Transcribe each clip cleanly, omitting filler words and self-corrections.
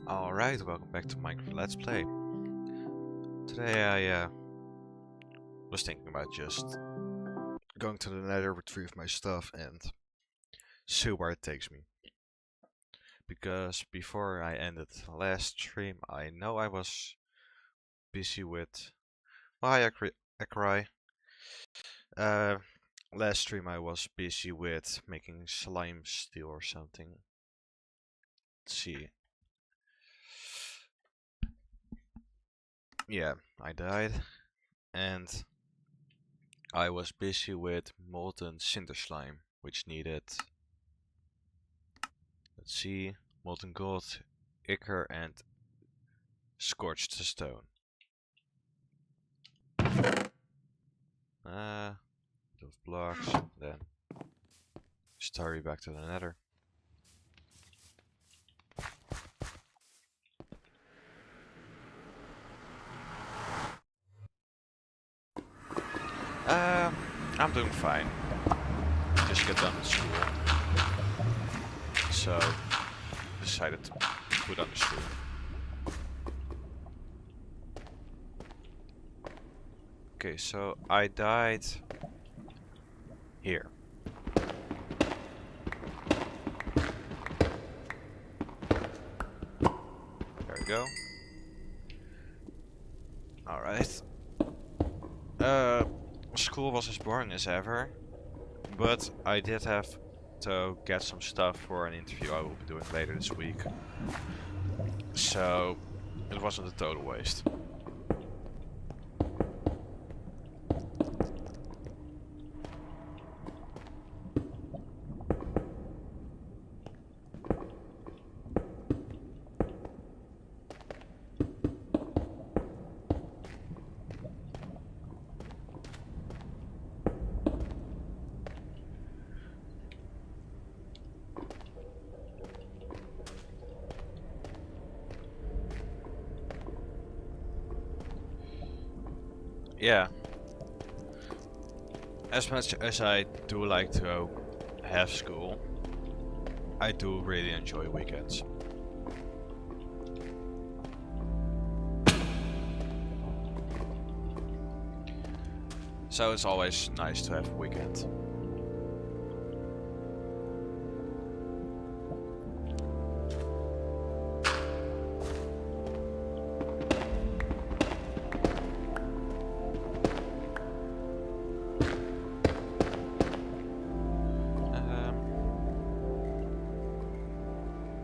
Alright, welcome back to Minecraft Let's Play. Today I was thinking about just going to the nether, retrieve my stuff and see where it takes me. Because before I ended the last stream, I know I was busy with... Oh, hi Akrai. Last stream I was busy with making slime steel or something. Let's see. Yeah, I died, and I was busy with molten cinder slime, which needed, let's see, molten gold, ichor, and scorched stone. Those blocks, then just hurry back to the nether. I'm doing fine. Just got done with school, so decided to put on the stream. Okay, so I died here. There we go. Alright. School was as boring as ever, but I did have to get some stuff for an interview I will be doing later this week. So it wasn't a total waste. Yeah. As much as I do like to have school, I do really enjoy weekends. So it's always nice to have a weekend.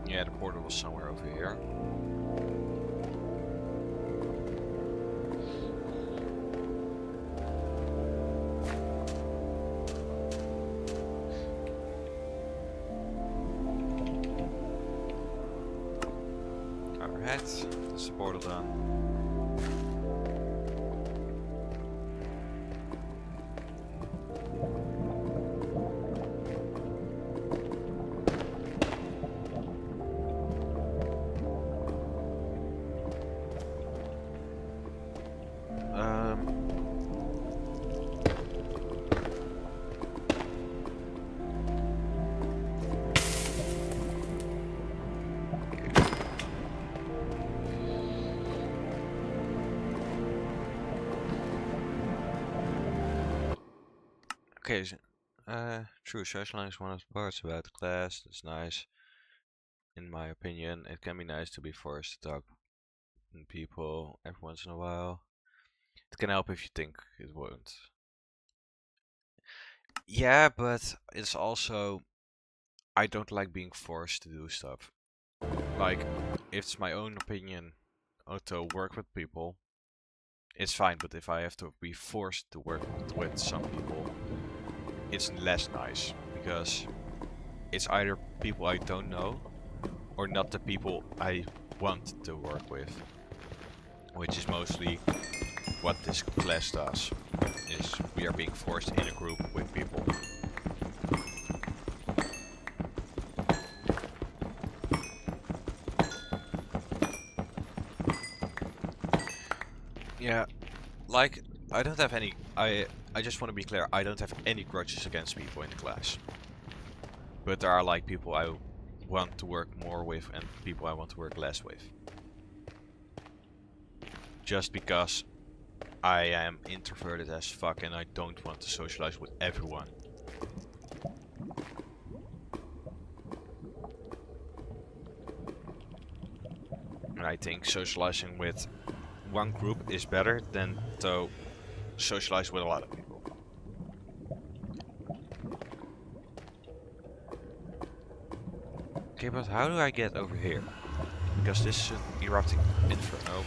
Yeah, the portal was somewhere over here. Alright, that's the portal done. Okay, true, socializing is one of the parts about the class. That's nice. In my opinion, it can be nice to be forced to talk to people every once in a while. It can help if you think it won't. Yeah, but it's also, I don't like being forced to do stuff. Like, if it's my own opinion to work with people, it's fine, but if I have to be forced to work with some people, it's less nice, because it's either people I don't know or not the people I want to work with, which is mostly what this class does, is we are being forced in a group with people. Yeah, like, I don't have any, I just want to be clear, I don't have any grudges against people in the class. But there are like people I want to work more with and people I want to work less with. Just because I am introverted as fuck and I don't want to socialize with everyone. And I think socializing with one group is better than to socialize with a lot of people. Okay, but how do I get over here? Because this is an erupting inferno.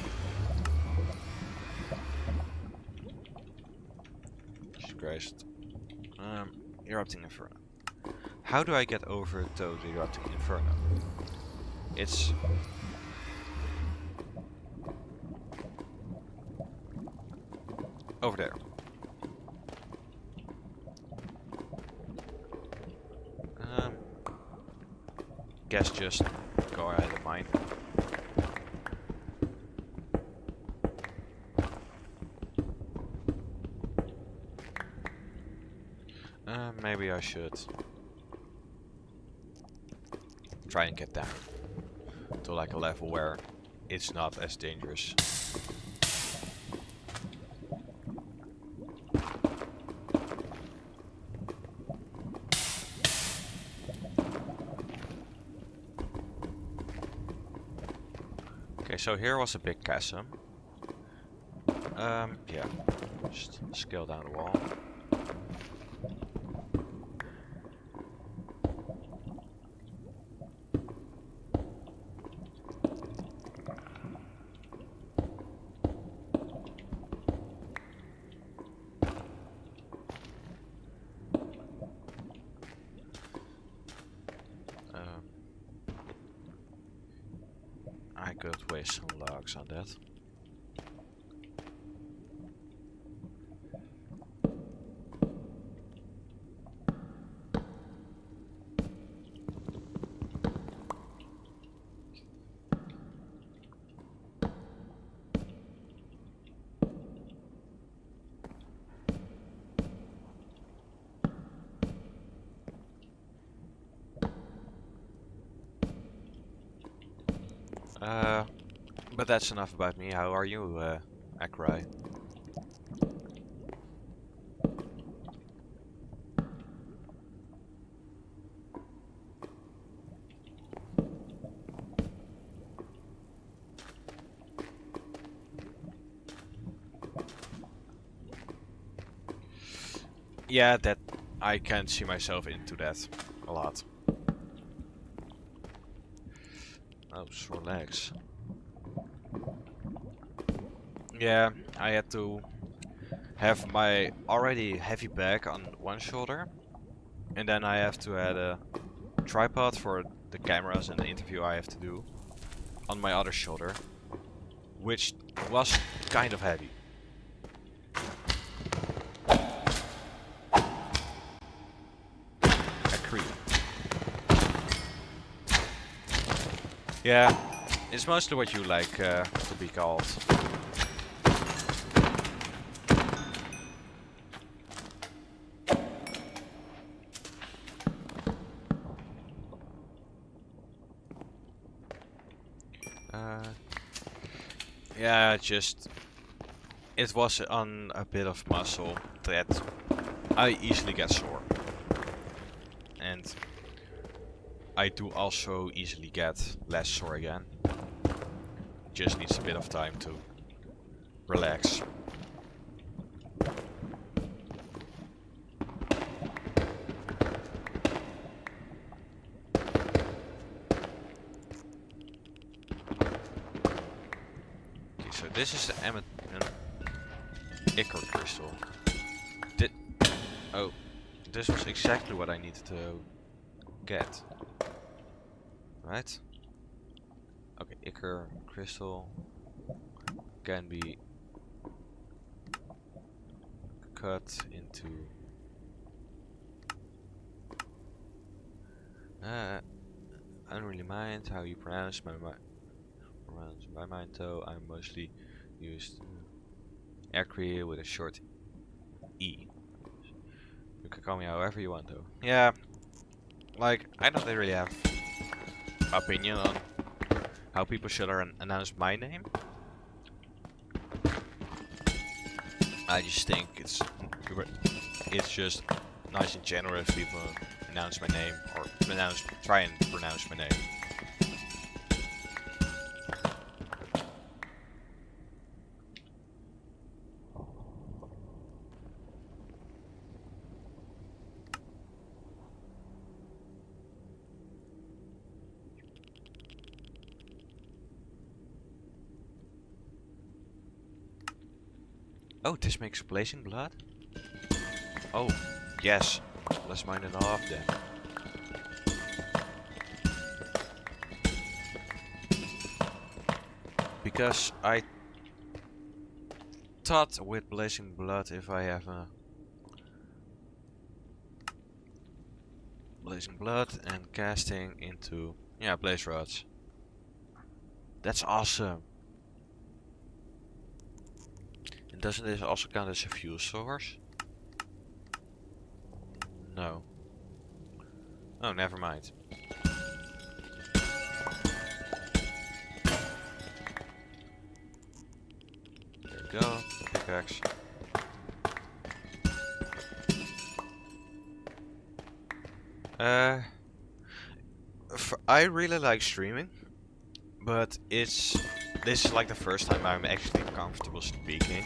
Jesus Christ. Erupting inferno. How do I get over to the erupting inferno? It's... over there. Guess just go ahead of mine. Maybe I should try and get down to like a level where it's not as dangerous. Okay, so here was a big chasm. Yeah, just scale down the wall. I could waste some logs on that. But that's enough about me. How are you, Akrai? Yeah, that I can see myself into that a lot. Oh, sore legs. Yeah, I had to have my already heavy bag on one shoulder, and then I have to add a tripod for the cameras and the interview I have to do on my other shoulder, which was kind of heavy. Agree. Yeah, it's mostly what you like to be called. Yeah, just it was on a bit of muscle that I easily get sore. And I do also easily get less sore again. Just needs a bit of time to relax. Okay, so this is the an ichor crystal. Oh, this was exactly what I needed to get. Right? Okay, ichor crystal can be cut into I don't really mind how you pronounce my mind though. I mostly used acre with a short e. You can call me however you want though. Yeah, like I don't really have opinion on how people should announce my name. I just think it's just nice in general if people announce my name or try and pronounce my name. Oh, this makes blazing blood? Oh, yes. Let's mine it off then. Because I thought with blazing blood, if I have a blazing blood and casting into, yeah, blaze rods. That's awesome. And doesn't this also count as a fuel source? No. Oh, never mind. There we go, pickaxe. I really like streaming, but this is like the first time I'm actually comfortable speaking.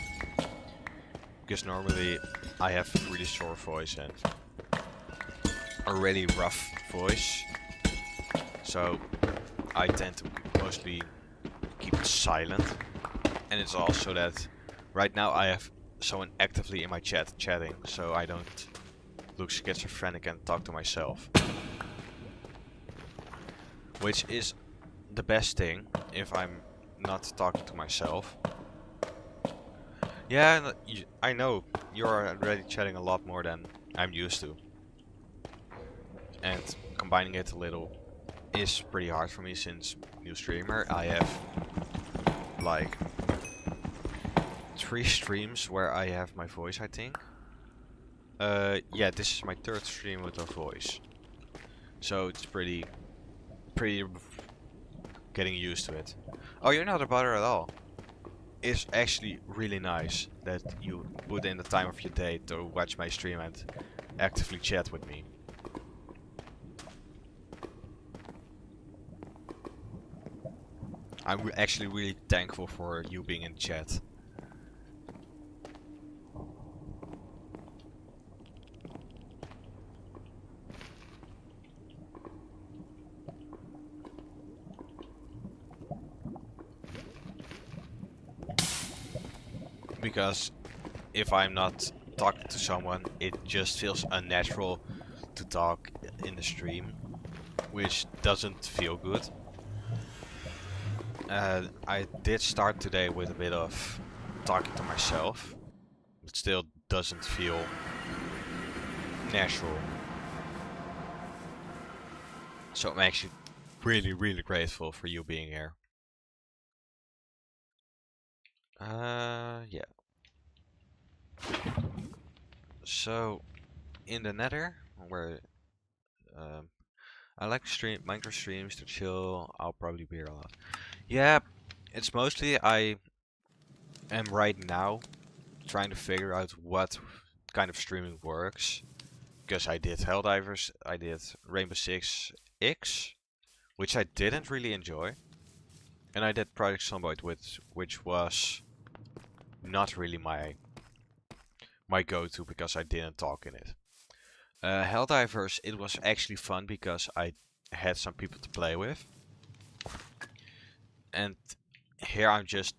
Because normally I have a really sore voice and a really rough voice. So I tend to mostly keep it silent. And it's also that right now I have someone actively in my chat chatting, so I don't look schizophrenic and talk to myself. Which is the best thing if I'm not talking to myself. Yeah, I know you're already chatting a lot more than I'm used to. And combining it a little is pretty hard for me since new streamer. I have like 3 streams where I have my voice, I think. Yeah, this is my 3rd stream with a voice. So it's pretty getting used to it. Oh, you're not a bother at all. It's actually really nice that you put in the time of your day to watch my stream and actively chat with me. I'm actually really thankful for you being in chat. Because if I'm not talking to someone, it just feels unnatural to talk in the stream, which doesn't feel good. I did start today with a bit of talking to myself, but still doesn't feel natural. So I'm actually really grateful for you being here. Yeah. So, in the nether, where I like Minecraft streams to chill, I'll probably be here a lot. Yeah, it's mostly I am right now trying to figure out what kind of streaming works. Because I did Helldivers, I did Rainbow Six X, which I didn't really enjoy. And I did Project Zomboid, which was not really my go-to because I didn't talk in it. Helldivers, it was actually fun because I had some people to play with. And here I'm just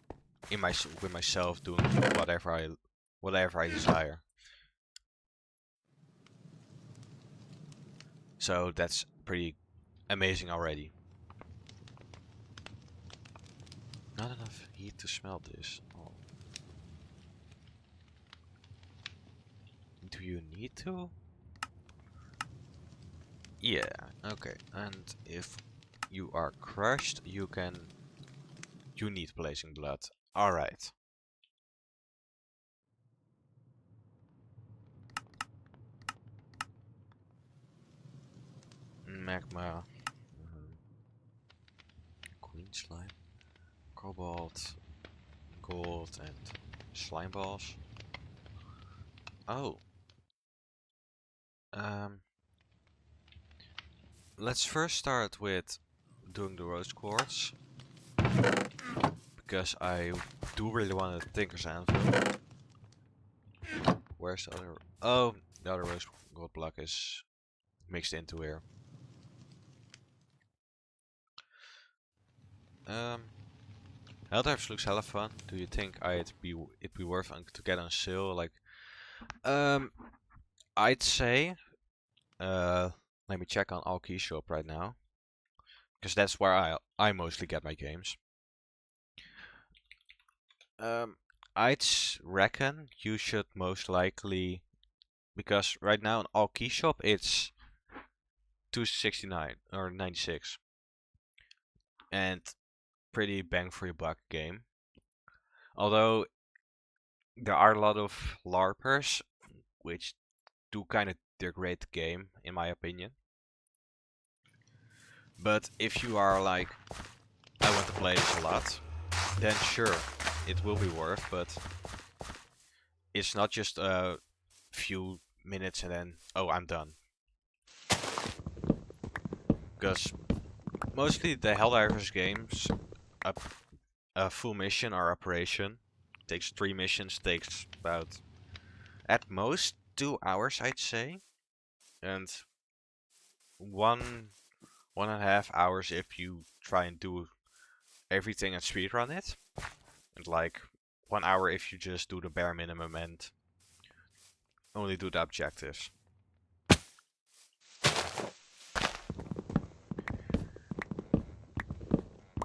with myself doing whatever I desire. So that's pretty amazing already. Not enough heat to smelt this. Oh. Do you need to? Yeah, okay. And if you are crushed, you need blazing blood. Alright. Magma. Queen slime. Cobalt. Gold and slime balls. Oh. Let's first start with doing the rose quartz. Because I do really want a Tinker's Anvil. Where's the other? Oh, the other rose gold block is mixed into here. Helldivers looks hella fun. Do you think it'd be worth to get on sale? Like, I'd say, let me check on Alkey Shop right now, because that's where I mostly get my games. I'd reckon you should most likely, because right now on Alkey Shop it's $2.69 or 96, and pretty bang for your buck game. Although there are a lot of LARPers which do kind of degrade the game, in my opinion. But if you are like, I want to play this a lot, then sure, it will be worth, but it's not just a few minutes and then, oh, I'm done. Because mostly the Helldivers games, a full mission or operation takes 3 missions, takes about, at most, 2 hours, I'd say. And 1.5 hours if you try and do everything and speedrun it. And like 1 hour if you just do the bare minimum and only do the objectives.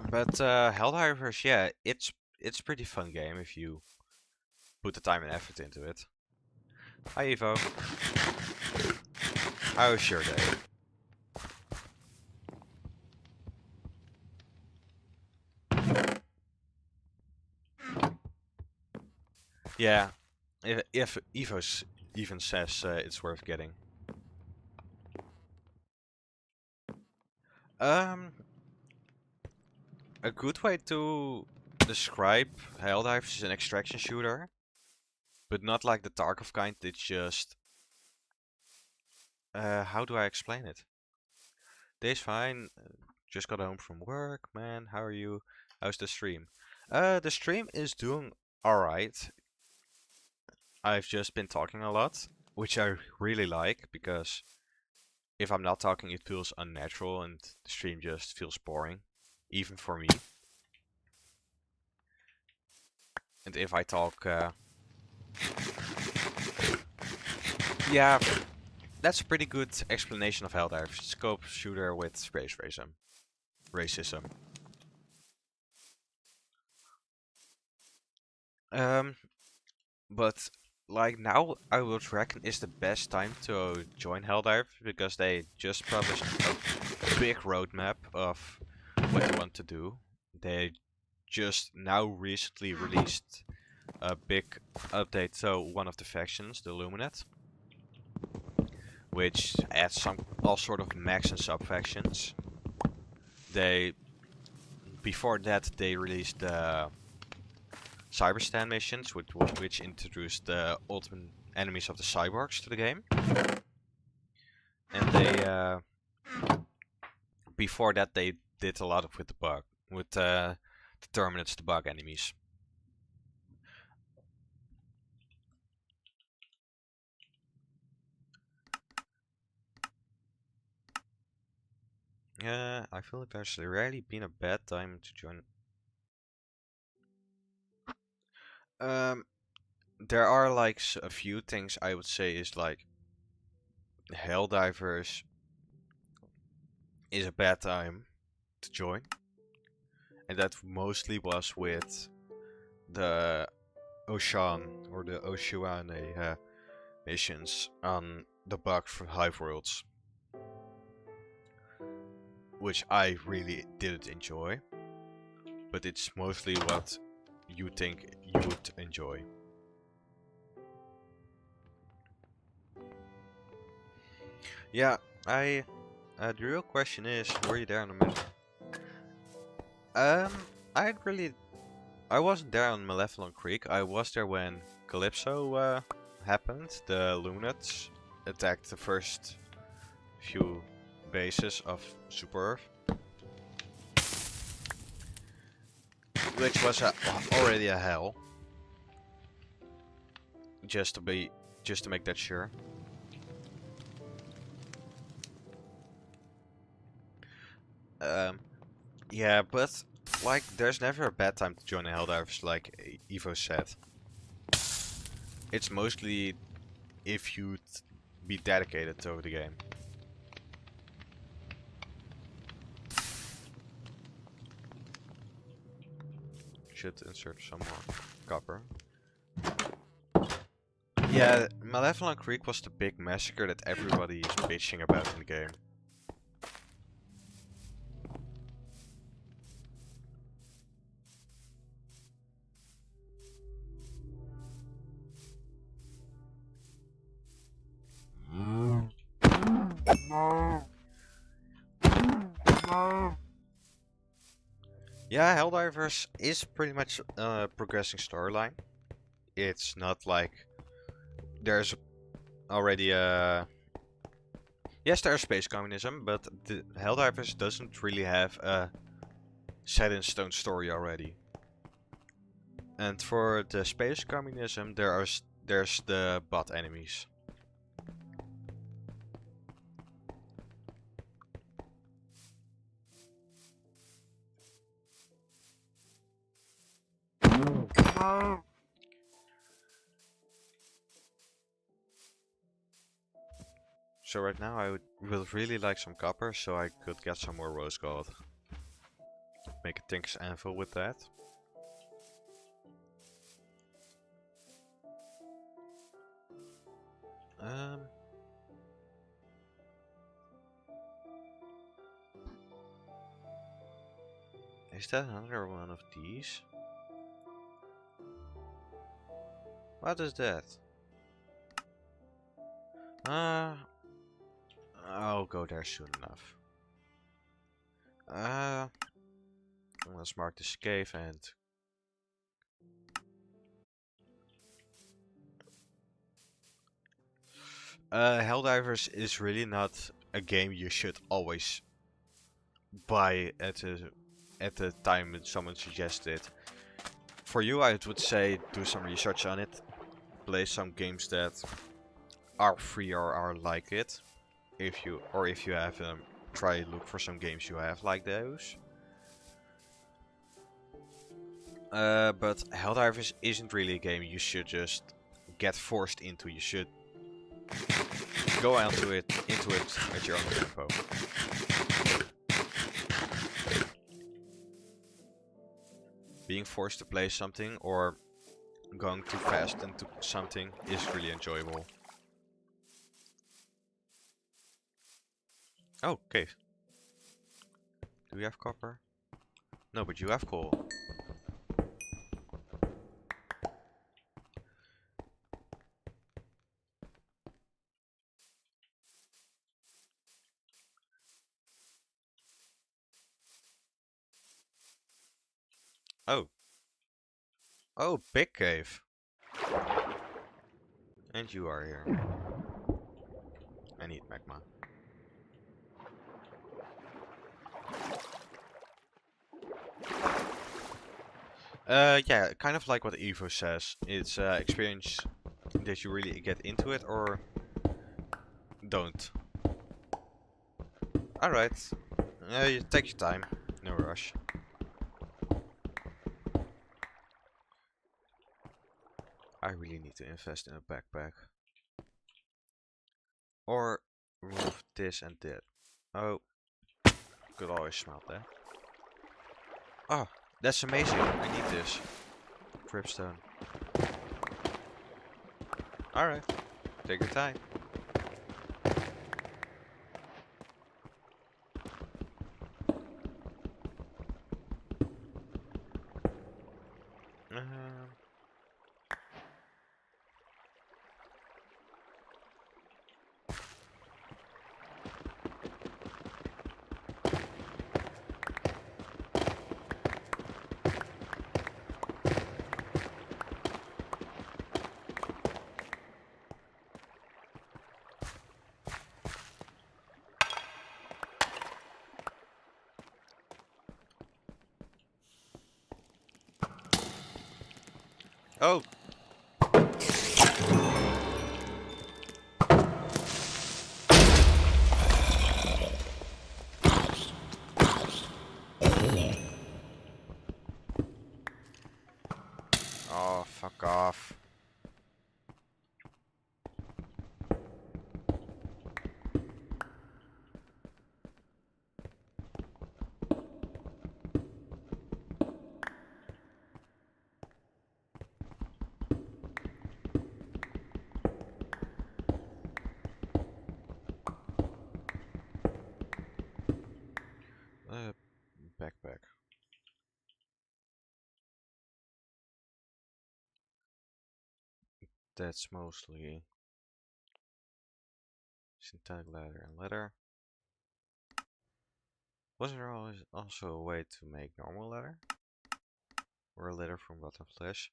But Helldivers, yeah, it's pretty fun game if you put the time and effort into it. Hi Evo. How was your day? Yeah, if Evo even says it's worth getting. A good way to describe Helldivers is an extraction shooter, but not like the Tarkov kind. It's just how do I explain it? Day's fine. Just got home from work, man. How are you? How's the stream? The stream is doing alright. I've just been talking a lot, which I really like, because if I'm not talking it feels unnatural and the stream just feels boring, even for me. And if I talk, yeah, that's a pretty good explanation of Helldivers. Scope shooter with space racism. But like now, I would reckon is the best time to join Helldivers, because they just published a big roadmap of what they want to do. They just now recently released a big update to one of the factions, the Illuminate, which adds all sort of max and sub factions. Before that they released Cyberstan missions, which introduced the ultimate enemies of the cyborgs to the game. And they, before that, they did a lot of with the Terminates, the bug enemies. Yeah, I feel like there's rarely been a bad time to join. There are like a few things I would say is like Helldivers is a bad time to join, and that mostly was with the Ocean or the Oceane missions on the bugs from Hive Worlds, which I really didn't enjoy, but it's mostly what you think you would enjoy. Yeah, the real question is, were you there on the minute? I wasn't there on Malevolent Creek. I was there when Calypso happened. The Lunates attacked the first few bases of Super Earth, which was already a hell. Just to make that sure. Yeah, but like, there's never a bad time to join the Helldivers, like Evo said. It's mostly if you'd be dedicated to the game. Should insert some more copper. Yeah, Malevolent Creek was the big massacre that everybody is bitching about in the game. Yeah, Helldivers is pretty much a progressing storyline. It's not like there's already a... Yes, there's space communism, but the Helldivers doesn't really have a set in stone story already. And for the space communism, there's the bot enemies. So right now I would really like some copper, so I could get some more rose gold. Make a Tinker's Anvil with that. Is that another one of these? What is that? I'll go there soon enough. Let's mark this cave and... Helldivers is really not a game you should always buy at the time when someone suggested it. For you, I would say do some research on it. Play some games that are free or are like it. If you have them, try look for some games you have like those. But Helldivers isn't really a game you should just get forced into. You should go into it at your own tempo. Being forced to play something or going too fast into something is really enjoyable. Oh, cave. Do we have copper? No, but you have coal. Oh. Oh, big cave. And you are here. I need magma. Yeah, kind of like what Evo says. It's experience that you really get into it or don't. Alright. You take your time. No rush. I really need to invest in a backpack. Or remove this and that. Oh. Could always smelt that. Oh, that's amazing. I need this. Dripstone. Alright. Take your time. Oh! Oh, fuck off. Backpack. That's mostly synthetic leather and leather. Was there always also a way to make normal leather? Or leather from rotten flesh?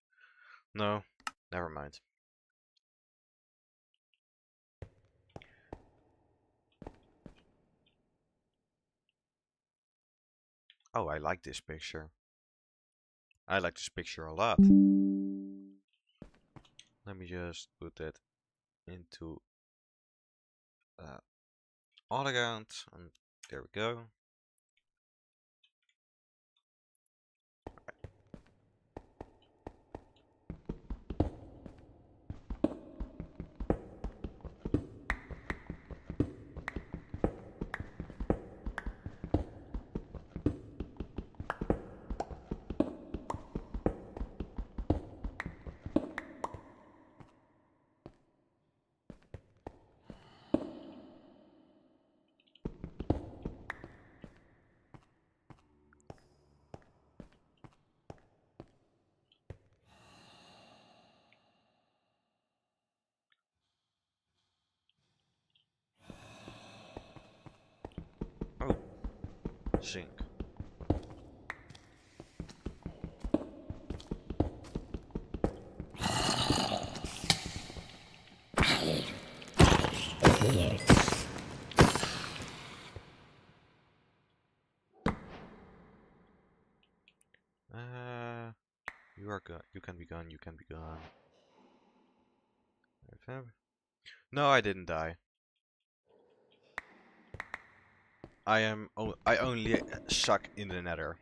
No, never mind. Oh, I like this picture. I like this picture a lot. Let me just put that into all account, and there we go. Oh, zinc. You are gone. You can be gone. You can be gone. No, I didn't die. I only suck in the nether.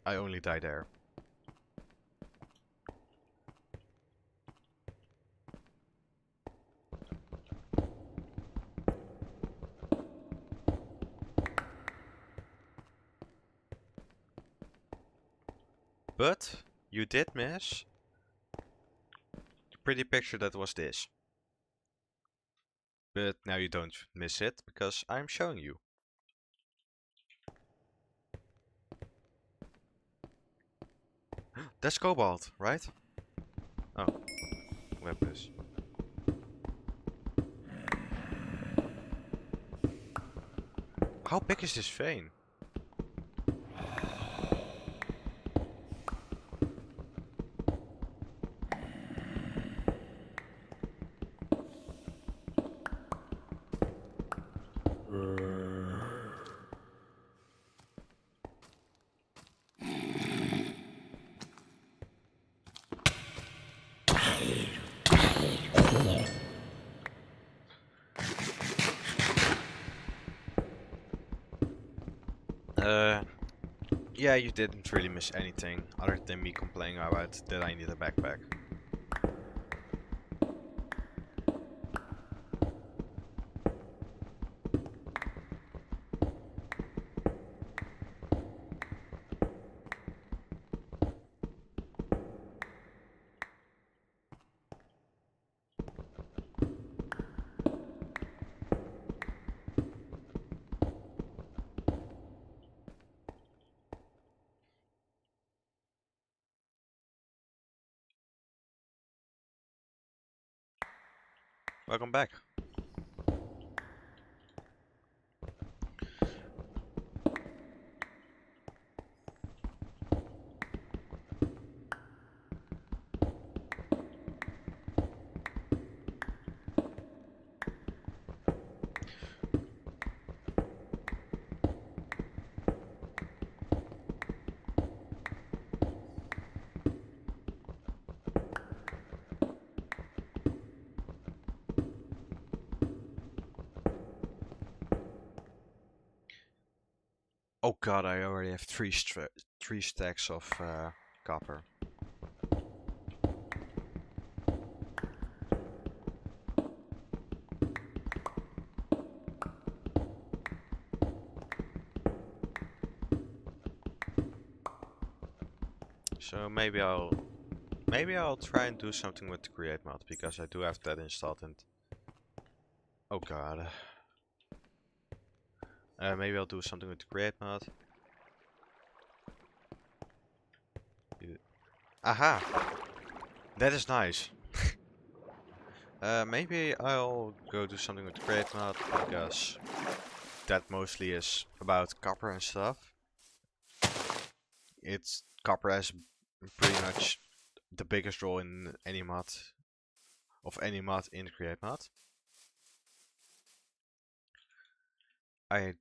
I only die there. But you did miss the pretty picture that was this. But now you don't miss it because I'm showing you. That's cobalt, right? Oh, weapons. How big is this vein? Yeah, you didn't really miss anything other than me complaining about that I need a backpack. Welcome back. Oh god, I already have three stacks of copper. So maybe I'll try and do something with the create mod because I do have that installed and oh god. Maybe I'll do something with the create mod. Aha! That is nice. Maybe I'll go do something with the create mod because that mostly is about copper and stuff. Copper has pretty much the biggest role in any mod in the create mod. I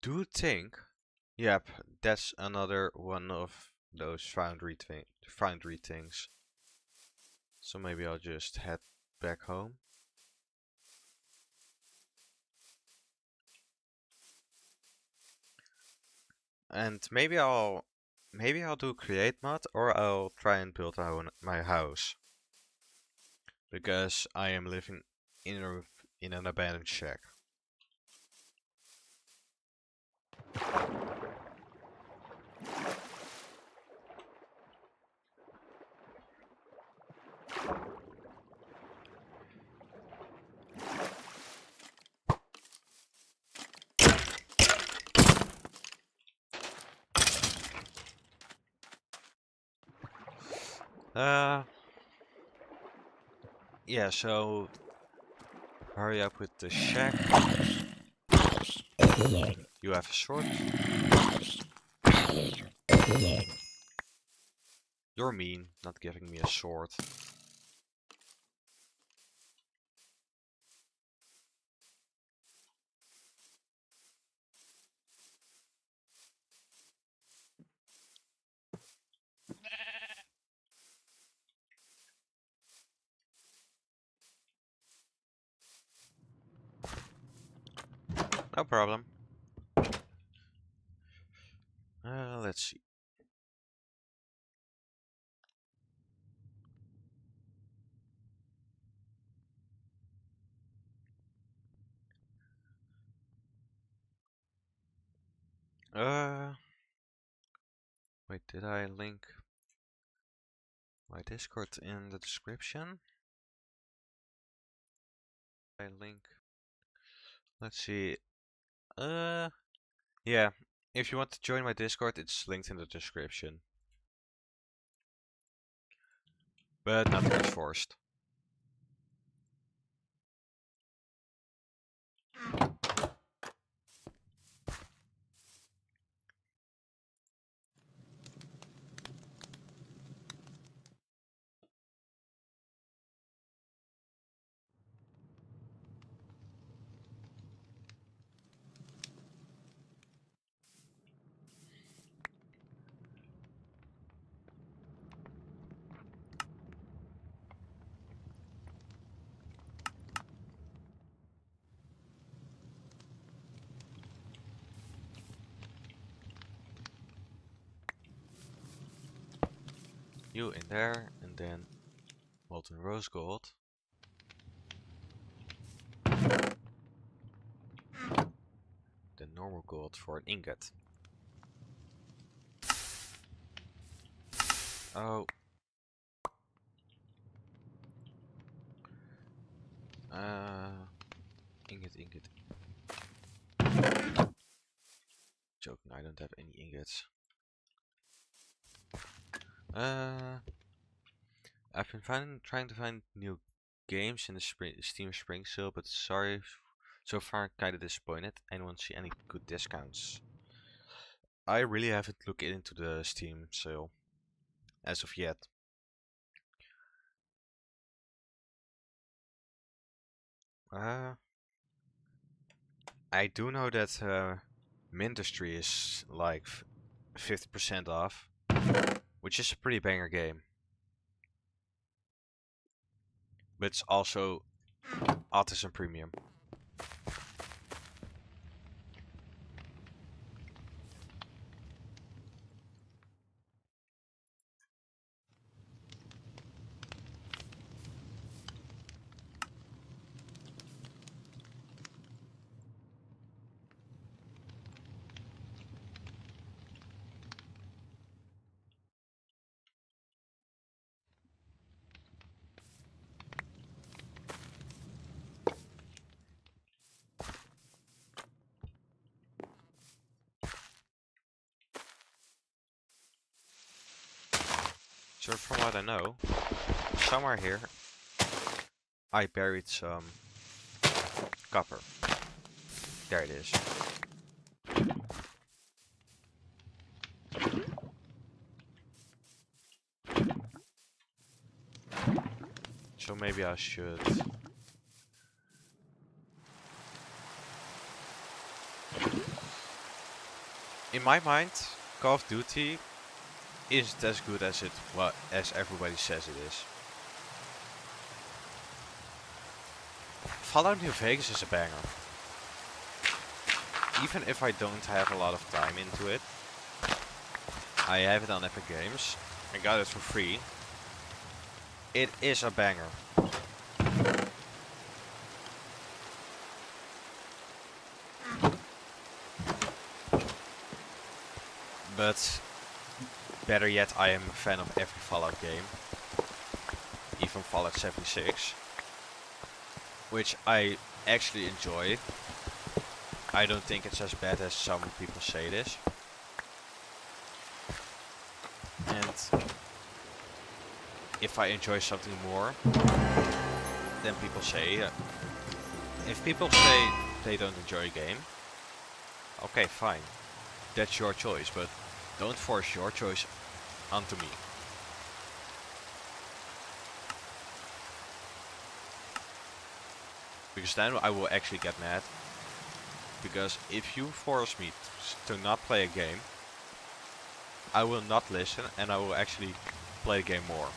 do think, yep, that's another one of those foundry things. So maybe I'll just head back home. And maybe I'll do create mod or I'll try and build my house. Because I am living in an abandoned shack. Yeah, so hurry up with the shack. You have a sword. You're mean, not giving me a sword. No problem. Let's see. Wait, did I link my Discord in the description? I link. Let's see. Yeah. If you want to join my Discord, it's linked in the description. But nothing is forced. You in there, and then molten rose gold. The normal gold for an ingot. Oh. Ingot. Joking, I don't have any ingots. I've been trying to find new games in the Steam Spring Sale, but sorry, so far kinda disappointed. Anyone see any good discounts? I really haven't looked into the Steam Sale as of yet. I do know that Ministry is like 50% off, which is a pretty banger game. But it's also Autism Premium. So from what I know, somewhere here I buried some copper. There it is. So maybe I should... In my mind, Call of Duty isn't as good as as everybody says it is. Fallout New Vegas is a banger. Even if I don't have a lot of time into it, I have it on Epic Games. I got it for free. It is a banger. But better yet, I am a fan of every Fallout game. Even Fallout 76. Which I actually enjoy. I don't think it's as bad as some people say it is. And if I enjoy something more than people say, if people say they don't enjoy a game, okay, fine. That's your choice, but don't force your choice onto me. Because then I will actually get mad. Because if you force me to not play a game, I will not listen and I will actually play the game more.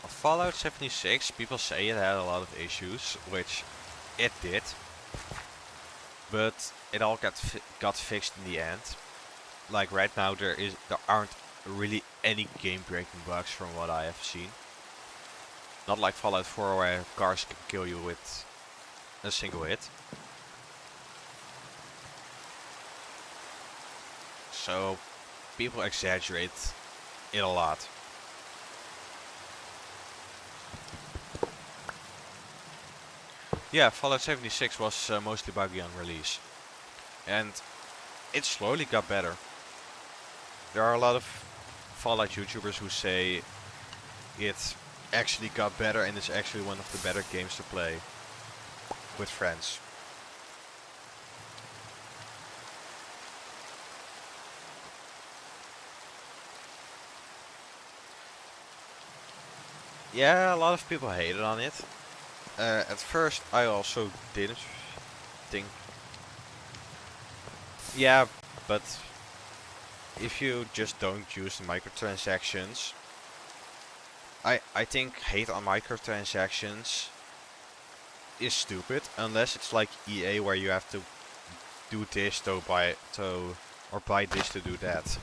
Fallout 76, people say it had a lot of issues, which it did. But it all got fixed in the end. Like right now there aren't really any game-breaking bugs from what I have seen. Not like Fallout 4 where cars can kill you with a single hit. So people exaggerate it a lot. Yeah, Fallout 76 was mostly buggy on release. And it slowly got better. There are a lot of Fallout YouTubers who say it actually got better and it's actually one of the better games to play with friends. Yeah, a lot of people hated on it. At first I also didn't think... Yeah, but if you just don't use the microtransactions, I think hate on microtransactions is stupid unless it's like EA where you have to do this to buy this to do that.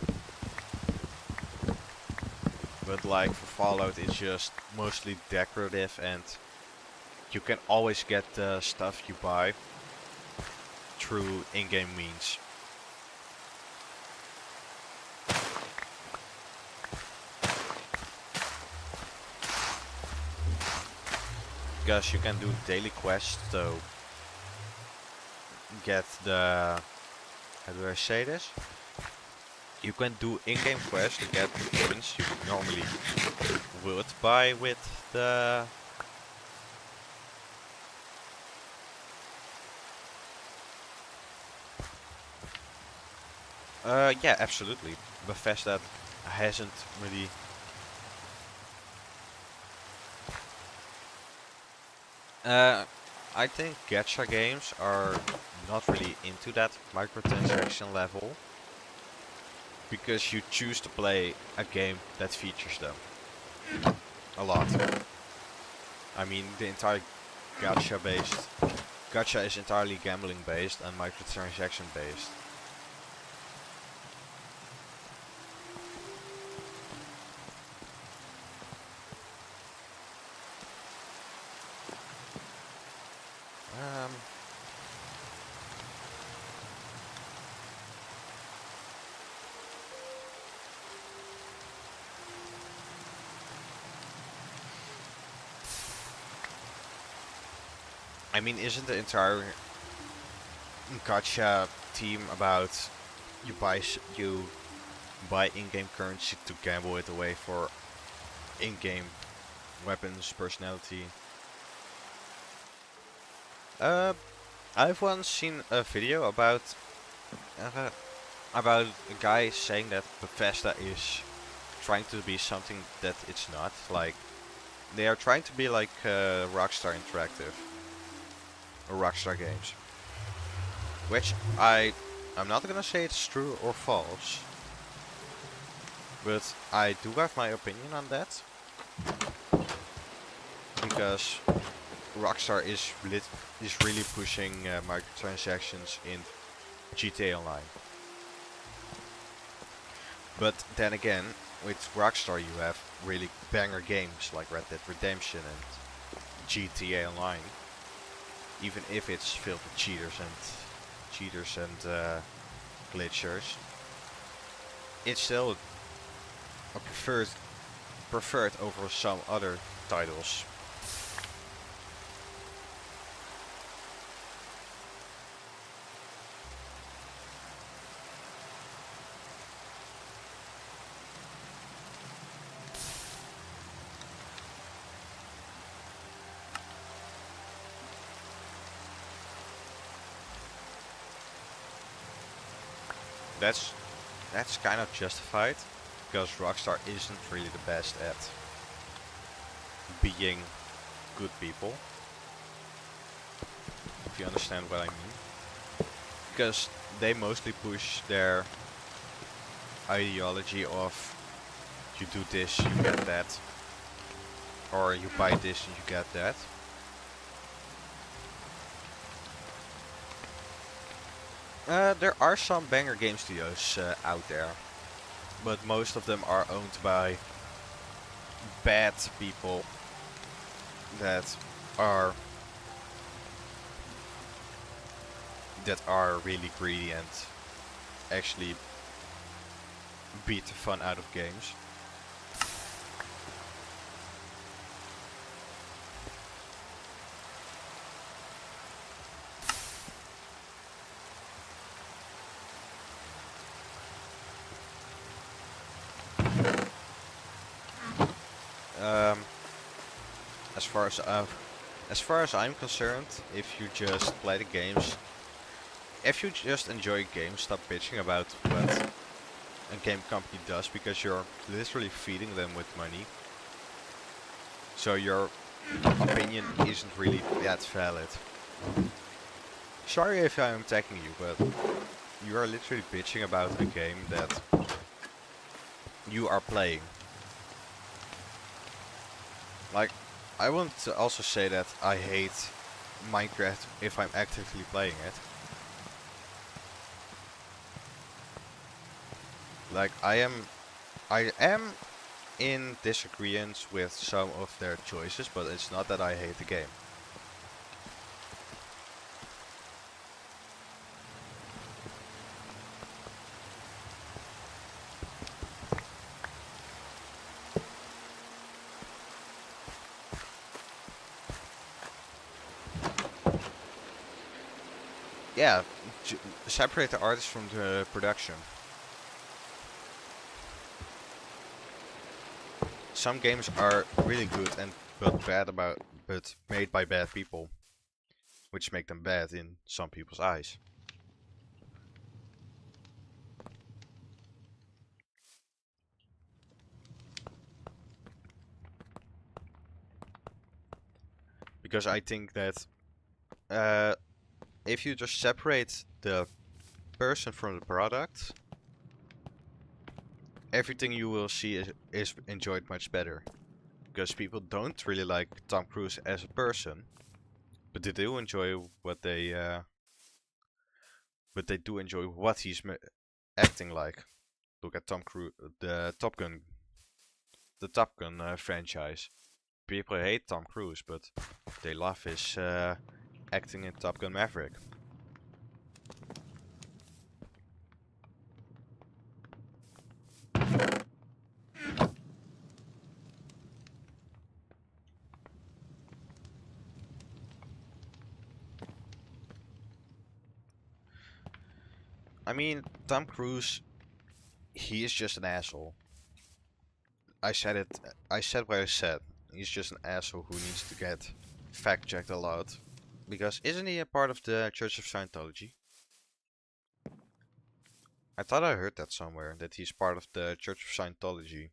But like for Fallout, it's just mostly decorative, and you can always get the stuff you buy through in-game means. Because you can do daily quests to get the... how do I say this? You can do in-game quests to get coins you normally would buy with the... yeah, absolutely. Bethesda hasn't really... I think gacha games are not really into that microtransaction level, because you choose to play a game that features them a lot. I mean, the entire gacha is entirely gambling based and microtransaction based. I mean, isn't the entire gacha theme about you buy in-game currency to gamble it away for in-game weapons, personality? I've once seen a video about a guy saying that Bethesda is trying to be something that it's not. Like, they are trying to be like Rockstar Interactive. Or Rockstar Games. Which I'm not gonna say it's true or false, but I do have my opinion on that. Because Rockstar is really pushing microtransactions in GTA Online. But then again, with Rockstar you have really banger games like Red Dead Redemption and GTA Online. Even if it's filled with cheaters and glitchers, it's still a preferred over some other titles. That's kind of justified, because Rockstar isn't really the best at being good people, if you understand what I mean. Because they mostly push their ideology of you do this, you get that, or you buy this and you get that. There are some banger game studios out there, but most of them are owned by bad people that are really greedy and actually beat the fun out of games. As far as I'm concerned, if you just play the games, if you just enjoy games, stop bitching about what a game company does, because you're literally feeding them with money. So your opinion isn't really that valid. Sorry if I'm attacking you, but you are literally bitching about a game that you are playing. Like, I wouldn't also say that I hate Minecraft if I'm actively playing it. Like, I am in disagreement with some of their choices, but it's not that I hate the game. Yeah, separate the artist from the production. Some games are really good and but made by bad people, which make them bad in some people's eyes. Because I think that if you just separate the person from the product, everything you will see is enjoyed much better. Because people don't really like Tom Cruise as a person, but they do enjoy but they do enjoy what he's acting like. Look at Tom Cruise, the Top Gun franchise. People hate Tom Cruise, but they love his acting in Top Gun Maverick. I mean, Tom Cruise, he is just an asshole. I said it. I said what I said. He's just an asshole who needs to get fact-checked a lot. Because isn't he a part of the Church of Scientology? I thought I heard that somewhere, that he's part of the Church of Scientology.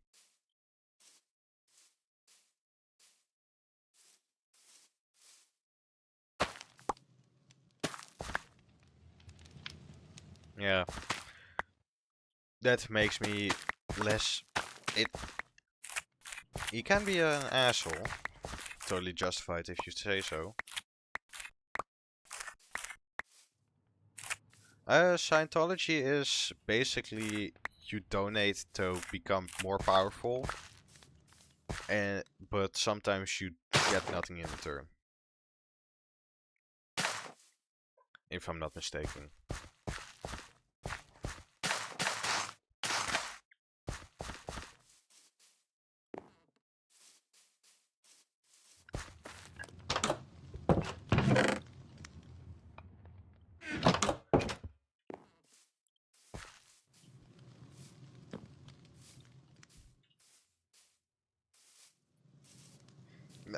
Yeah. That makes me less... It... He can be an asshole. Totally justified if you say so. Scientology is basically you donate to become more powerful, but sometimes you get nothing in return. If I'm not mistaken.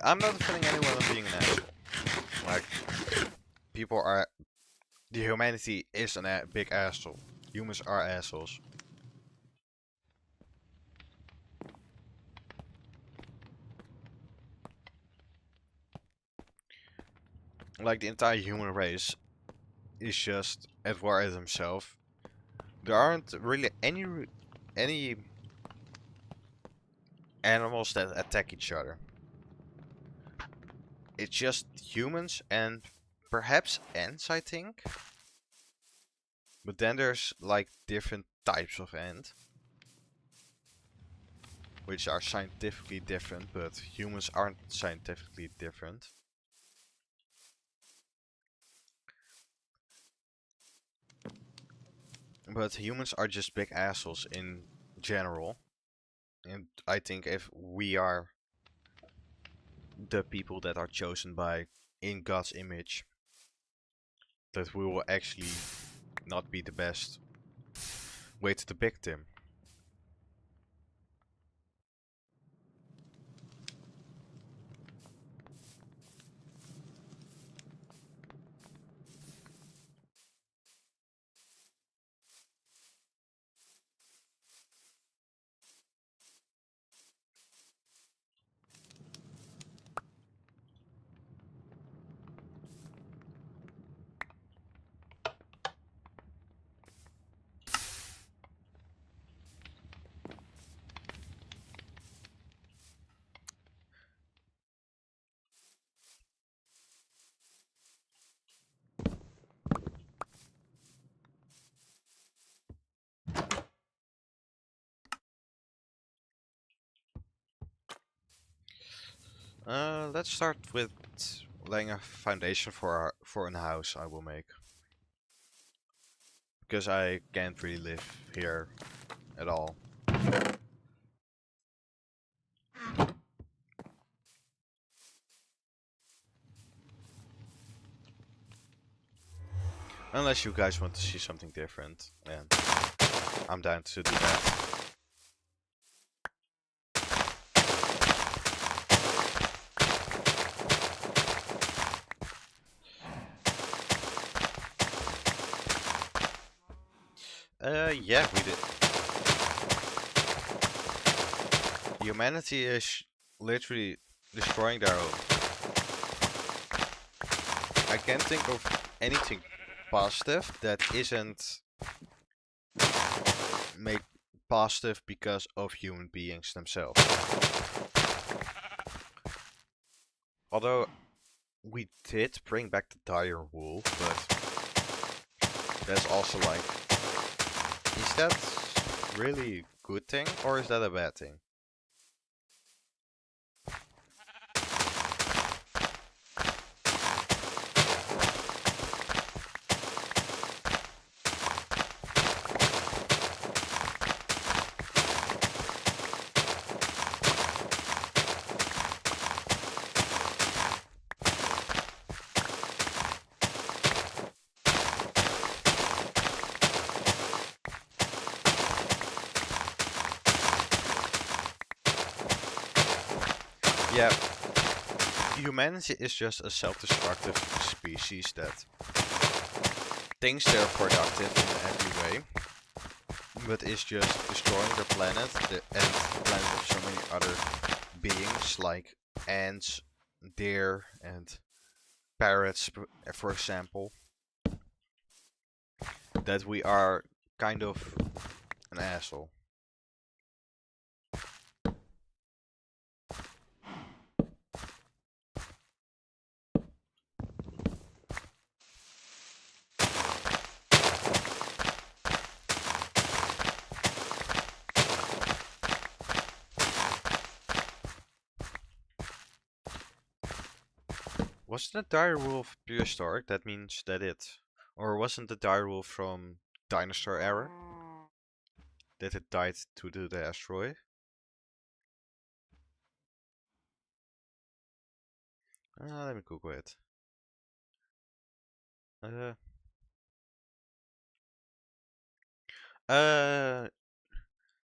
I'm not defending anyone on being an asshole. Like, people are... The humanity is a big asshole. Humans are assholes. Like, the entire human race is just at war with himself. There aren't really any animals that attack each other. It's just humans and perhaps ants, I think. But then there's like different types of ant, which are scientifically different, but humans aren't scientifically different. But humans are just big assholes in general. And I think if we are the people that are chosen by in God's image, that we will actually not be the best way to depict him. Let's start with laying a foundation for a house I will make. Because I can't really live here at all. Unless you guys want to see something different, and I'm down to do that. Yeah, we did. Humanity is literally destroying their home. I can't think of anything positive that isn't made positive because of human beings themselves. Although we did bring back the dire wolf, but that's also like, is that really a good thing or is that a bad thing? Yeah, humanity is just a self-destructive species that thinks they're productive in every way, but is just destroying their planet and the planet of so many other beings like ants, deer, and parrots, for example, that we are kind of an asshole. Wasn't the direwolf prehistoric? That means that it... Or wasn't the direwolf from dinosaur era? That it died to the asteroid? Let me Google it. Uh, uh,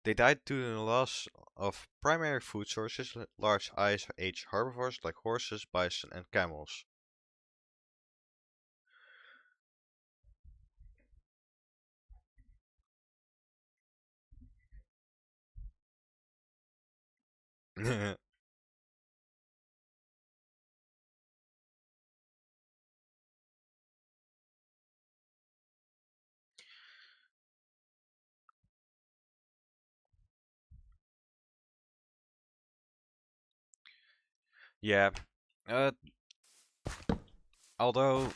they died due to the loss of primary food sources, large ice age herbivores like horses, bison, and camels. Yeah. Uh, although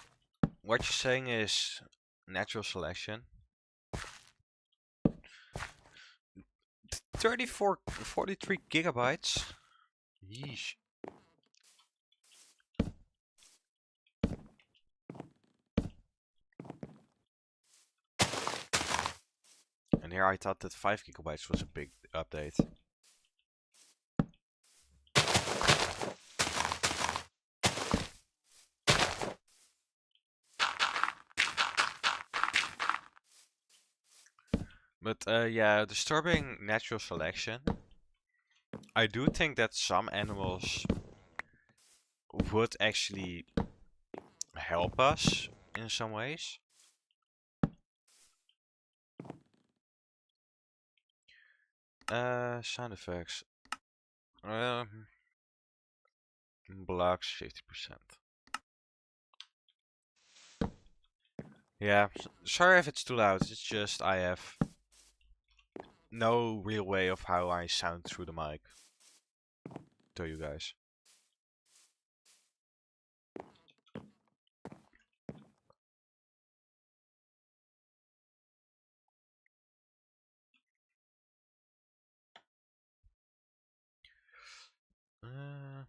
what you're saying is natural selection. 43 gigabytes. Yeesh. And here I thought that 5 gigabytes was a big update. But yeah, disturbing natural selection. I do think that some animals would actually help us in some ways. Sound effects. Blocks 50%. Yeah, sorry if it's too loud. It's just I have no real way of how I sound through the mic to you guys. Uh,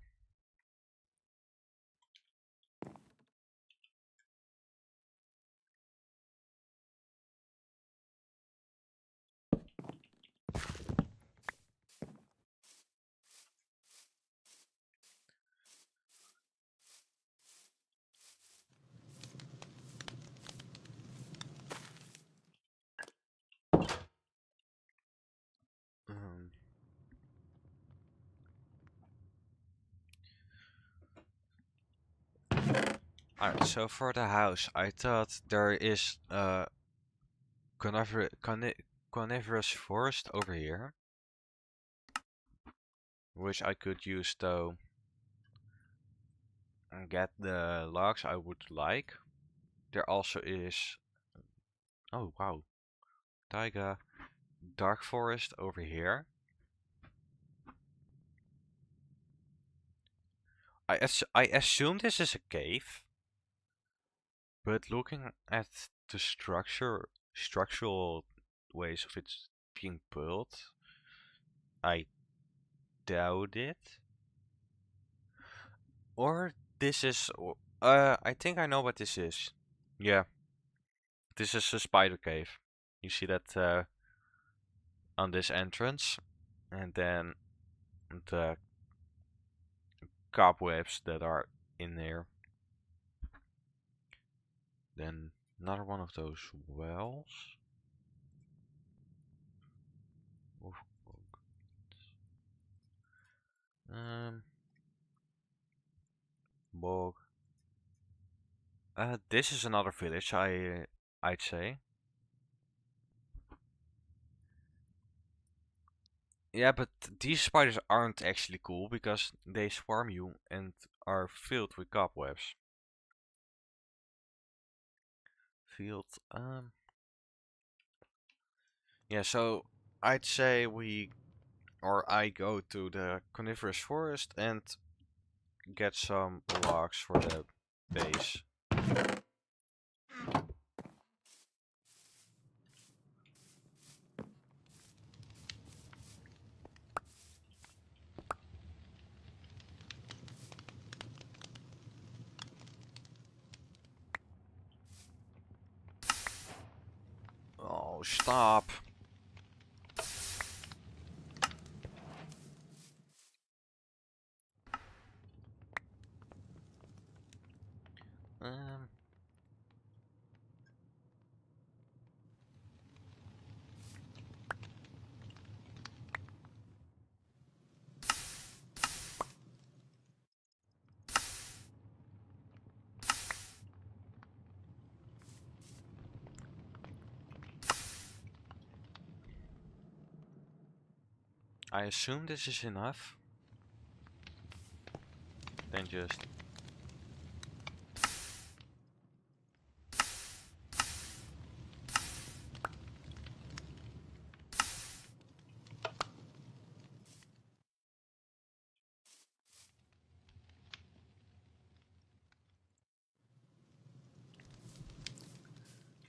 Alright, so for the house, I thought there is coniferous forest over here, which I could use to get the logs I would like. There also is, oh wow, taiga, dark forest over here. I assume this is a cave, but looking at the structural ways of it being built, I doubt it. Or this is, I think I know what this is. Yeah, this is a spider cave. You see that on this entrance, and then the cobwebs that are in there. Then another one of those wells. Oof, bog. This is another village. I'd say. Yeah, but these spiders aren't actually cool because they swarm you and are filled with cobwebs. Field. Yeah, so I'd say I go to the coniferous forest and get some logs for the base. Oh, stop. Um, I assume this is enough. Then just...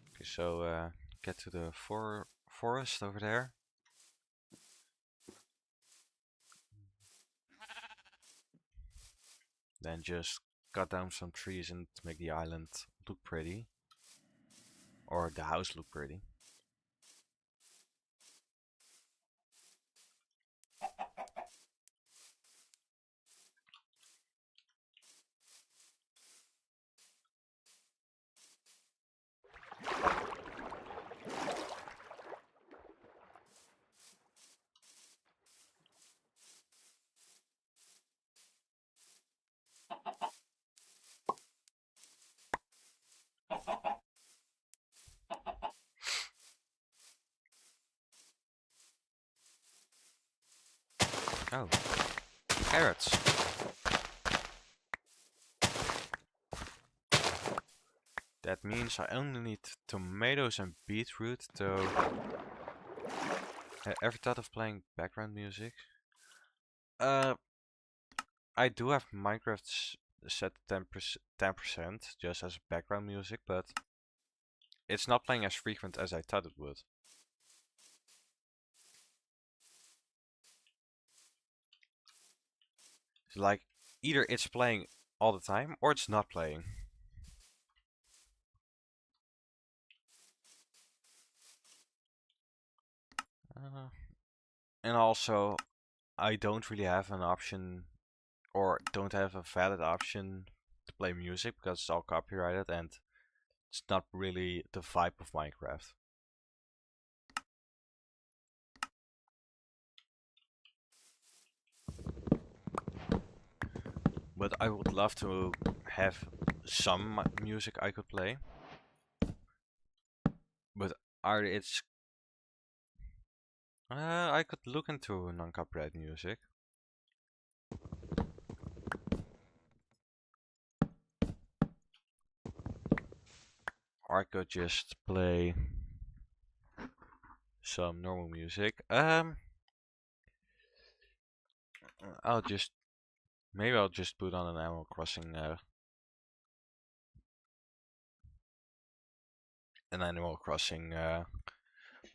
Okay, so get to the forest over there. Then just cut down some trees and make the island look pretty. Or the house look pretty. Oh, carrots. That means I only need tomatoes and beetroot to... Ever thought of playing background music? I do have Minecraft set 10% just as background music, but it's not playing as frequent as I thought it would. So like, either it's playing all the time or it's not playing. And also, I don't really have an option or don't have a valid option to play music because it's all copyrighted and it's not really the vibe of Minecraft. But I would love to have some music I could play, but I could look into non-copyright music. Or I could just play some normal music. Maybe I'll just put on an Animal Crossing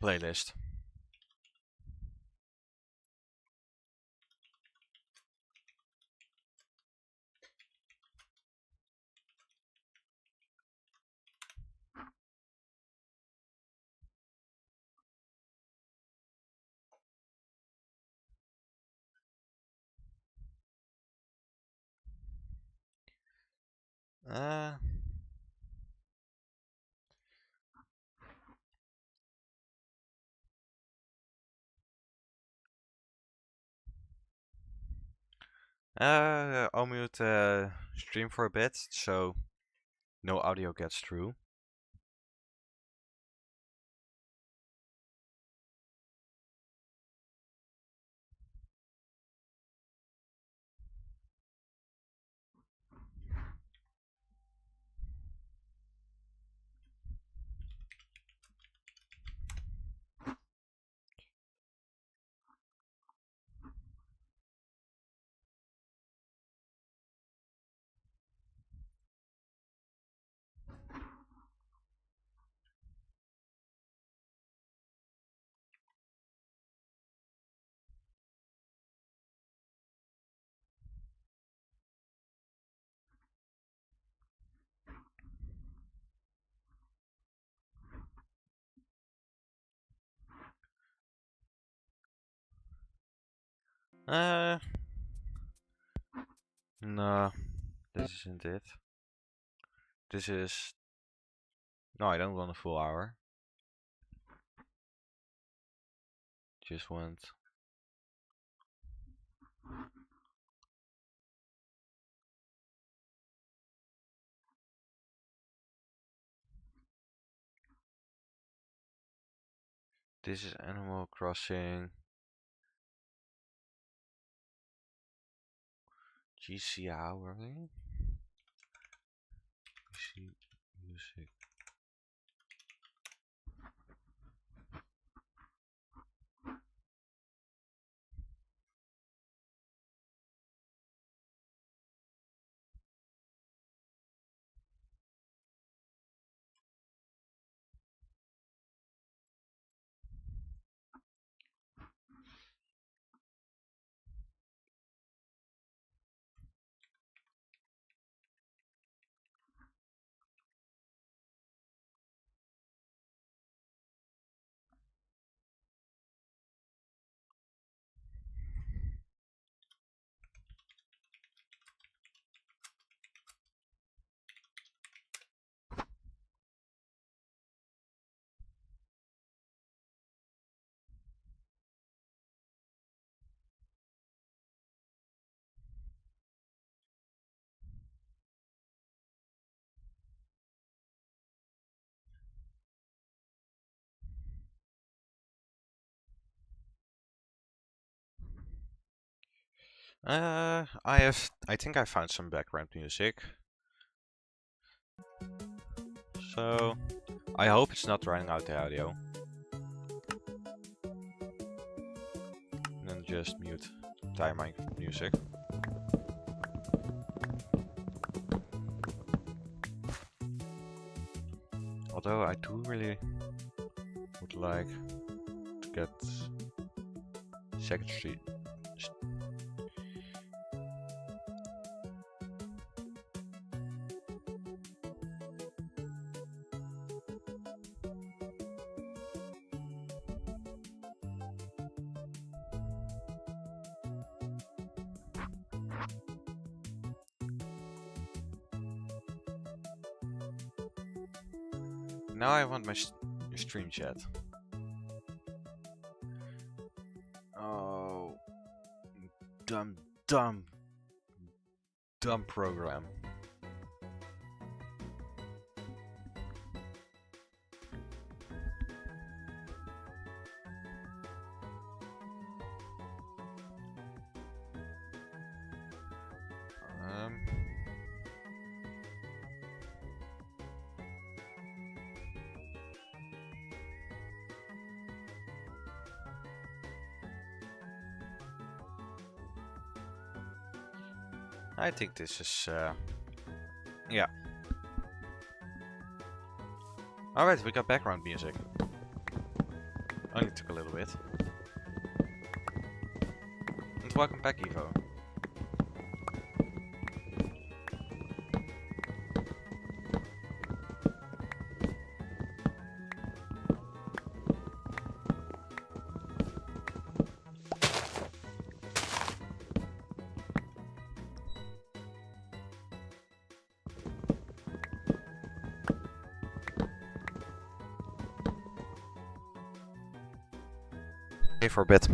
playlist. Uh, I'll mute stream for a bit, so no audio gets through. No, this isn't it. This is... No, I don't want a full hour. Just want... This is Animal Crossing. GC hourly? GC music. I think I found some background music. So, I hope it's not running out the audio. And then just mute my music. Although I do really would like to get Second Street. Now I want my stream chat. Oh, dumb program. I think this is, yeah. Alright, we got background music. Only took a little bit. And welcome back, Evo. Okay, for a bit.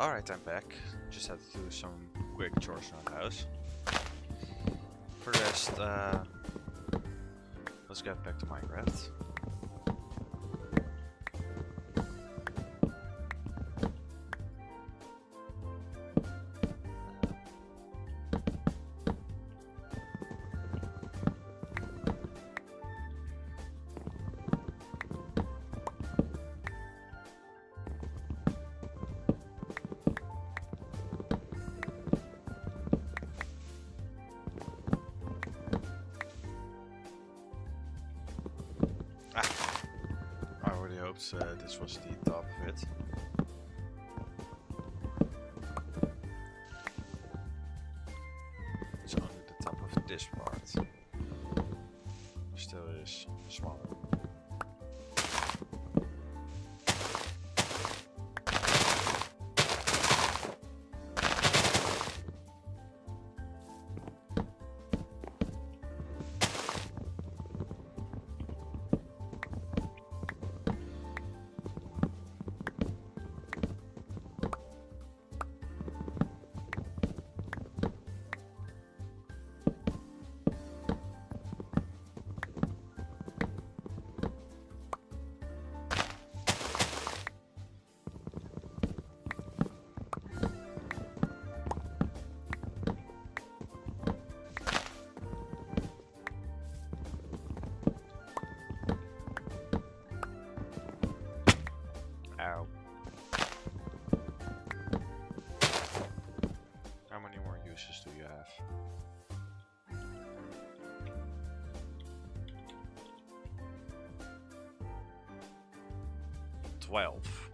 Alright, I'm back. Just had to do some quick chores around the house. For the rest, let's get back to Minecraft. I already hoped this was the top of it. It's only the top of this part. Still is smaller. Ow. How many more uses do you have? 12.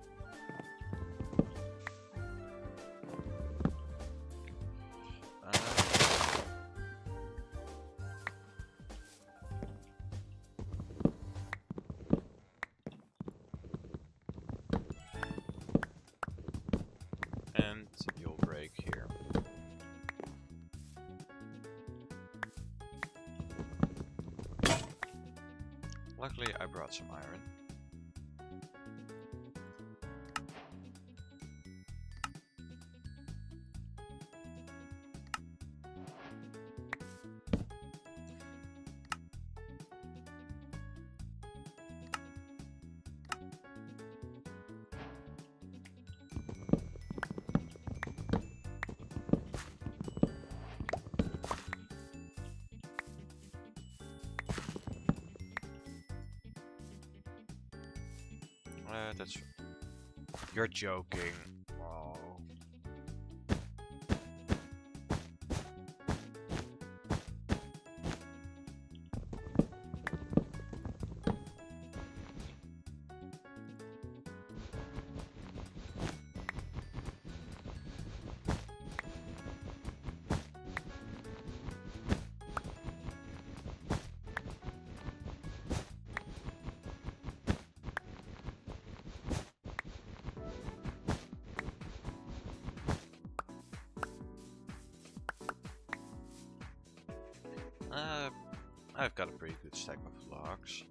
And you'll break here. Luckily, I brought some iron. That's... You're joking. Oh. I've got a pretty good stack of logs.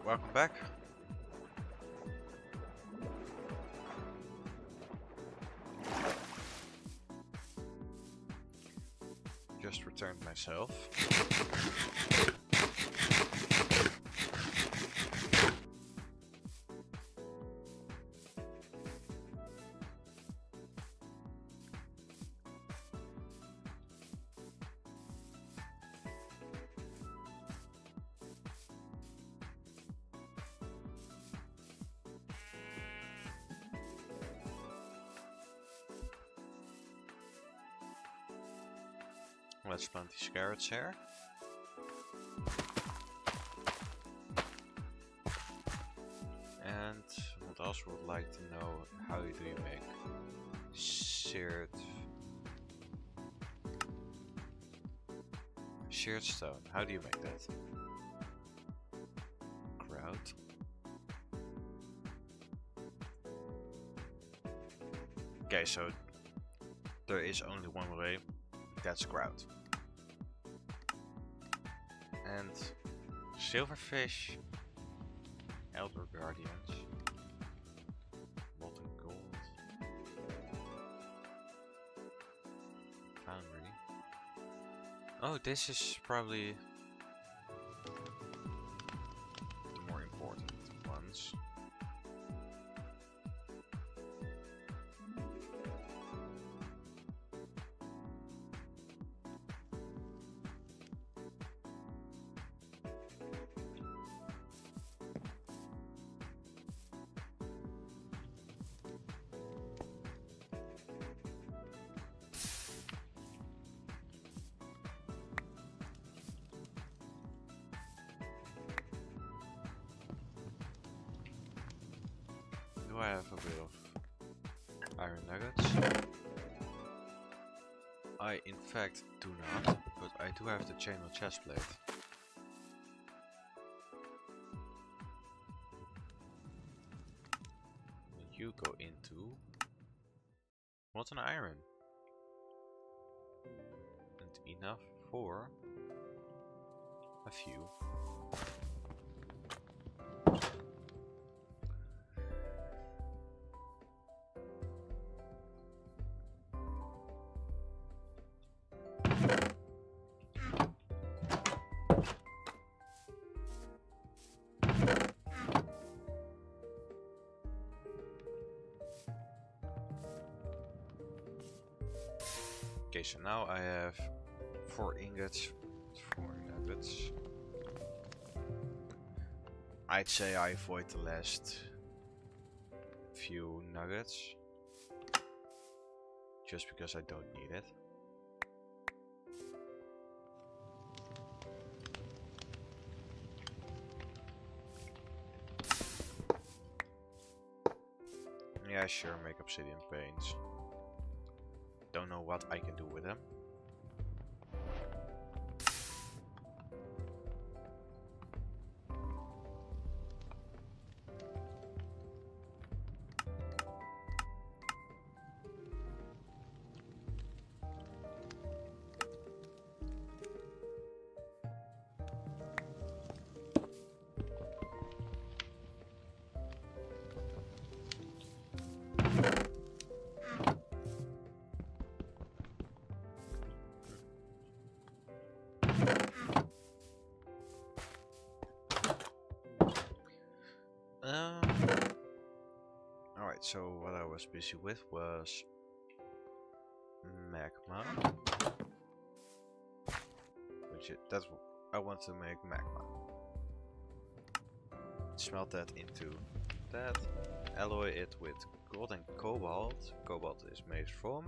Welcome back. Just returned myself. Let's plant these carrots here. And what else would like to know how do you make sheared stone. How do you make that? Grout. Okay, so there is only one way. That's grout. And silverfish, elder guardians, molten gold, foundry. Oh, this is probably the more important ones. Do I have a bit of iron nuggets? I in fact do not, but I do have the chainmail chestplate. You go into molten iron. And enough for a few. Okay, so now I have 4 ingots, 4 nuggets. I'd say I avoid the last few nuggets, just because I don't need it. Yeah, sure, make obsidian paints. Don't know what I can do with them. Alright, so what I was busy with was magma. That's what I want to make magma. Smelt that into that. Alloy it with gold and cobalt. Cobalt is made from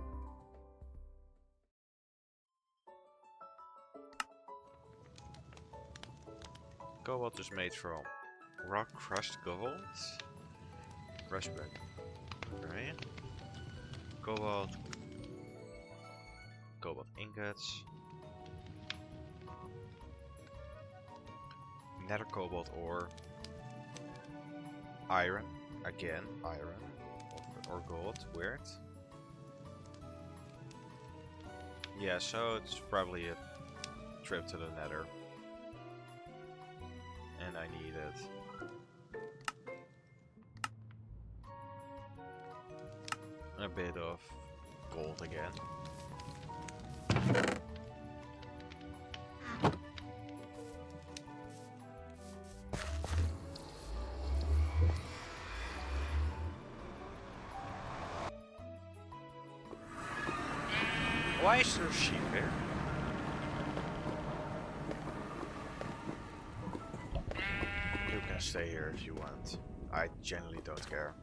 rock crushed gold. Raspberry. Right. Cobalt ingots. Nether cobalt ore. Iron. Again, iron. Or gold. Weird. Yeah, so it's probably a trip to the nether. And I need it. A bit of gold again. Why is there a sheep here? You can stay here if you want. I generally don't care.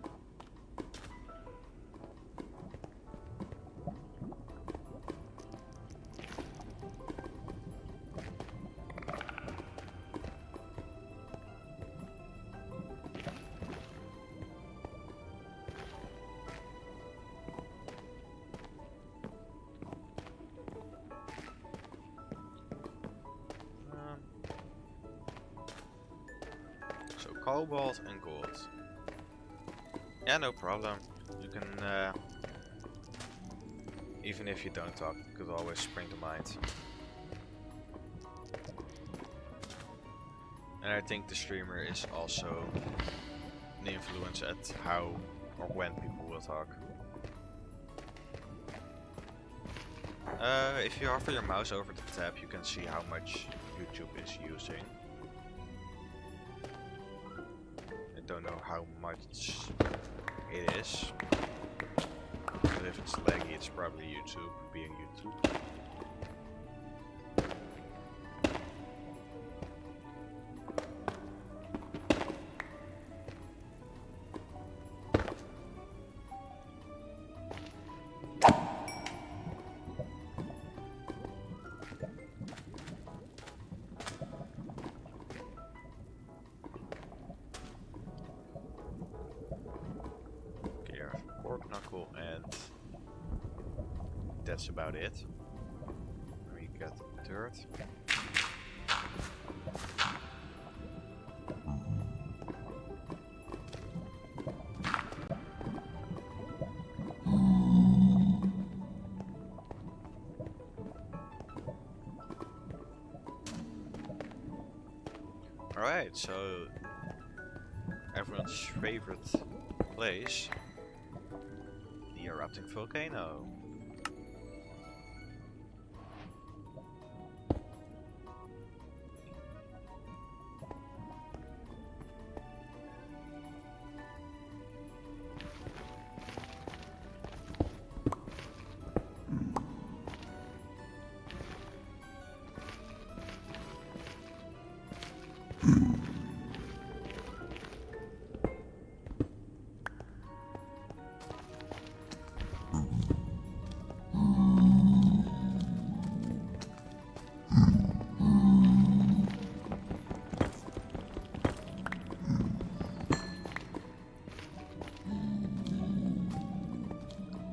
Cobalt and gold. Yeah, no problem. You can, even if you don't talk, you could always spring to mind. And I think the streamer is also an influence at how or when people will talk. If you hover your mouse over the tab, you can see how much YouTube is using. I don't know how much it is, but if it's laggy, it's probably YouTube being YouTube. Knuckle, and that's about it. We got dirt. Alright, so everyone's favorite place. The erupting volcano.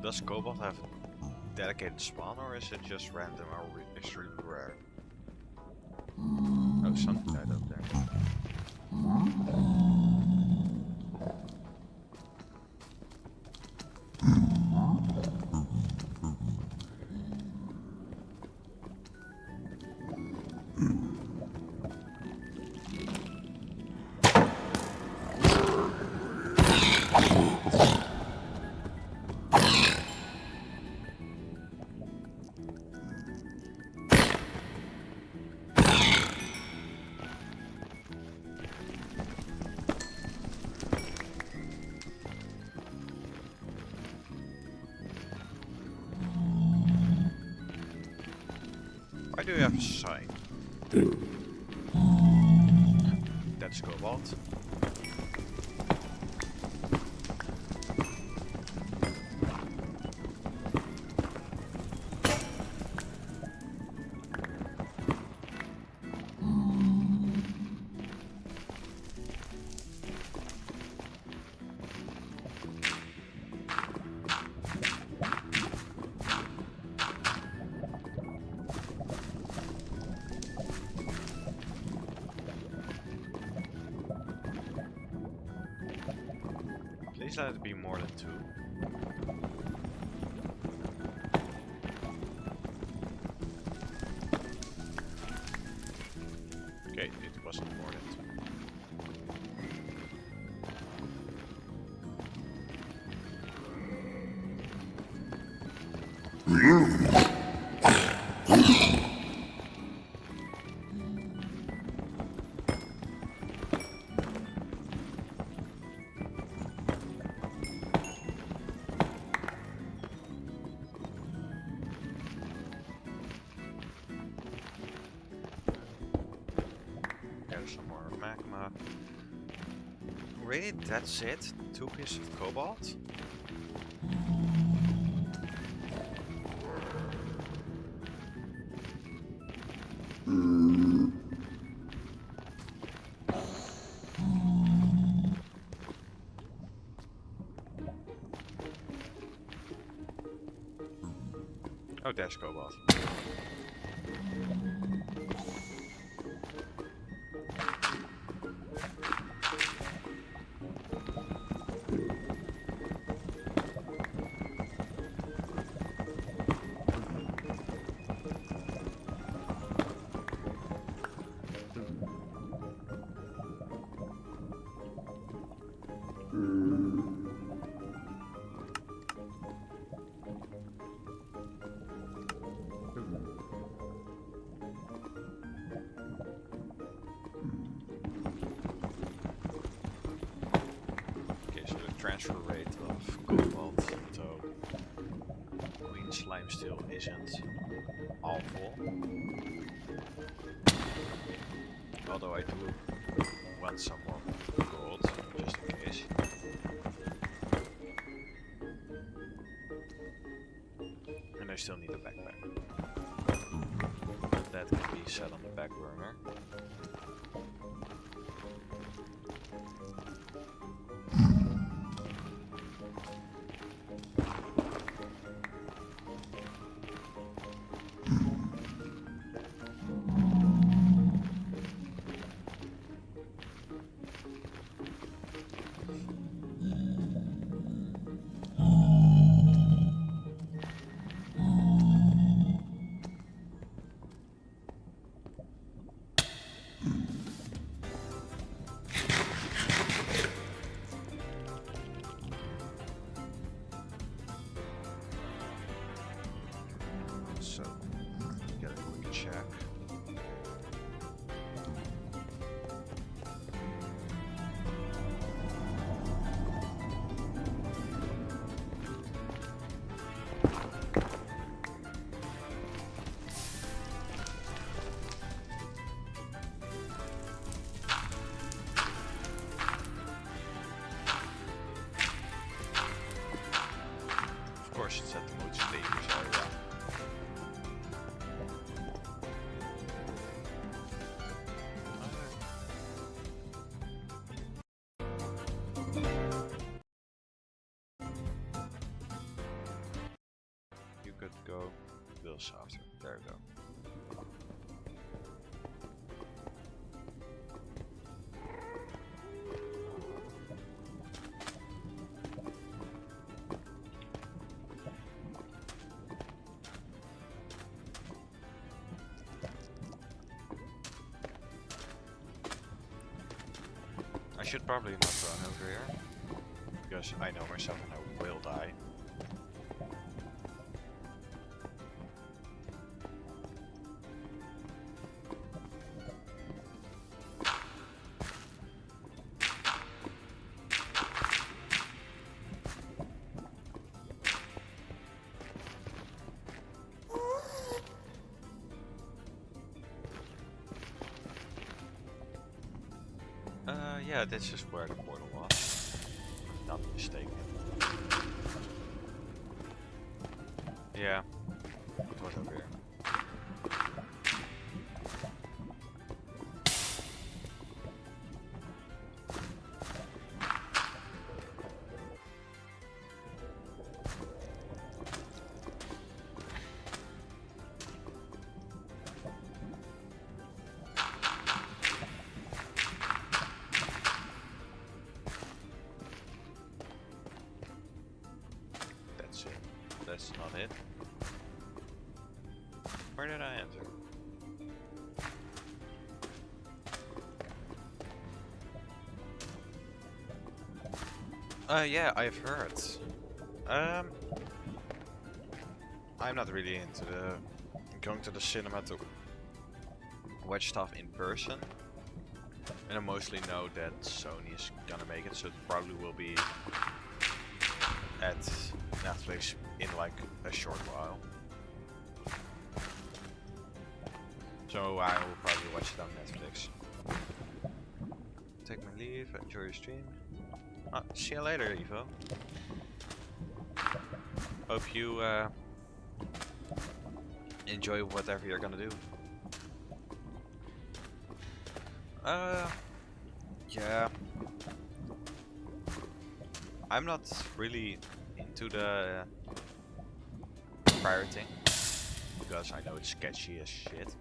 Does cobalt have a dedicated spawn, or is it just random or extremely rare? Oh, something died up there. Why do you have a sign? That's cobalt. Please let it be more than 2. Okay, it wasn't more than 2. Some more magma. Really? That's it? 2 pieces of cobalt? Oh, there's cobalt. transfer rate of goofball to green slime still isn't awful. Although I do want some more gold, just in case. And I still need a backpack. But that can be set on the back burner. So, get a quick check. Of course, it's at the most dangerous area. You could go a little softer. There we go. I should probably not run over here, because I know myself and I will die. Yeah, that's just where the portal was. If I'm not mistaken. Yeah, it was over here. That's not it. Where did I enter? Yeah, I've heard. I'm not really into going to the cinema to watch stuff in person. And I mostly know that Sony is gonna make it, so it probably will be at Netflix in like a short while. So I will probably watch it on Netflix. Take my leave, enjoy your stream. See you later, Evo. Hope you enjoy whatever you're gonna do. Yeah. I'm not really into the pirating because I know it's sketchy as shit.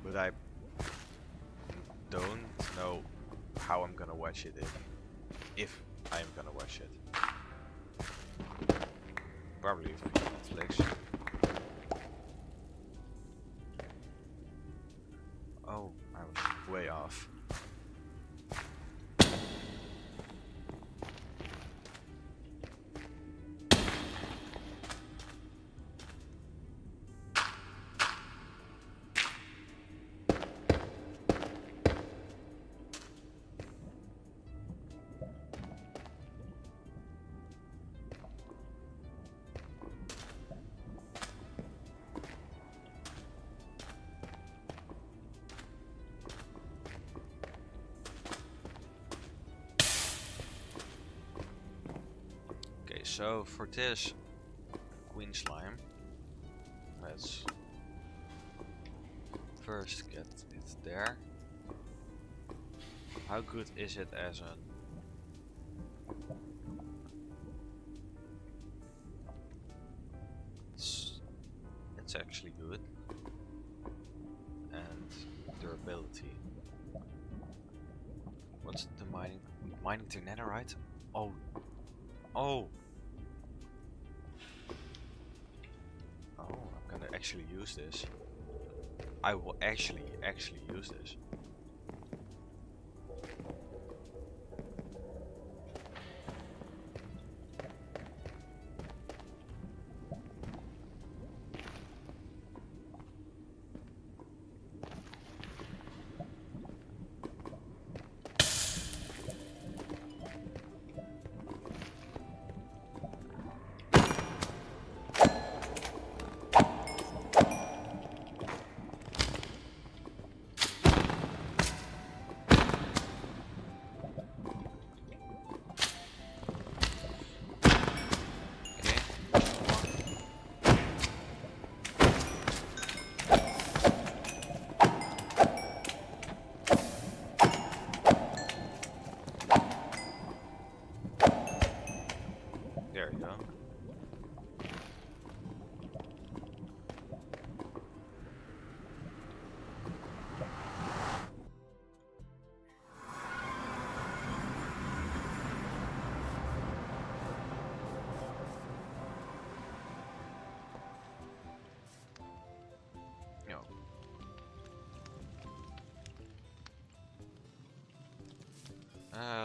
But I don't know how I'm gonna watch it if I'm gonna watch it. Probably through Netflix. Oh, I was way off. So for this queen slime, let's first get it there. How good is it as an... It's actually good. And durability. What's the mining? Mining to netherite? Oh. Oh! Oh, I'm gonna actually use this. I will actually use this. There you go. No.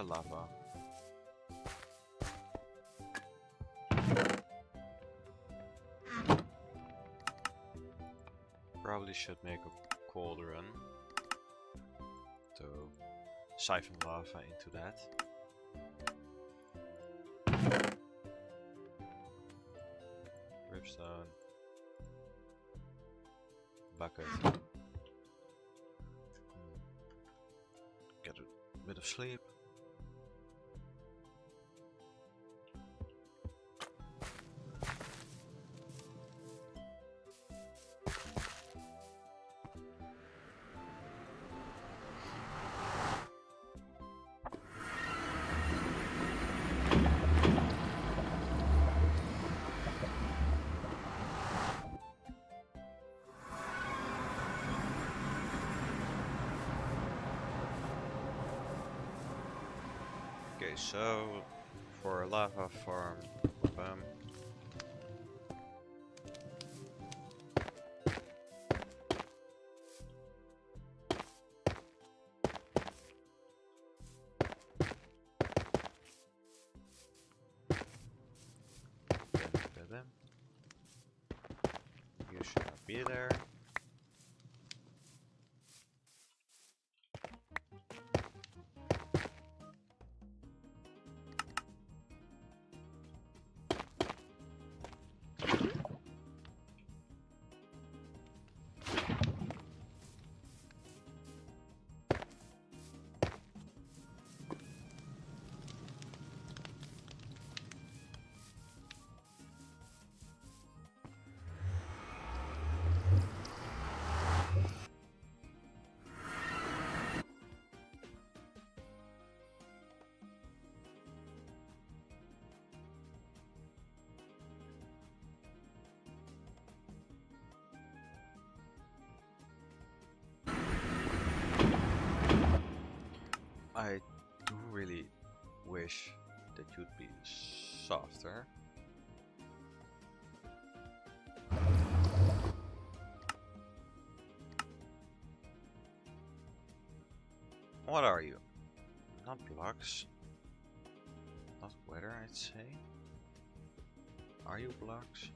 Lava. Probably should make a cauldron to siphon lava into that. Ripstone. Bucket. Get a bit of sleep. Okay, so for a lava farm, you should not be there. I do really wish that you'd be softer. What are you? Not blocks. Not weather, I'd say. Are you blocks?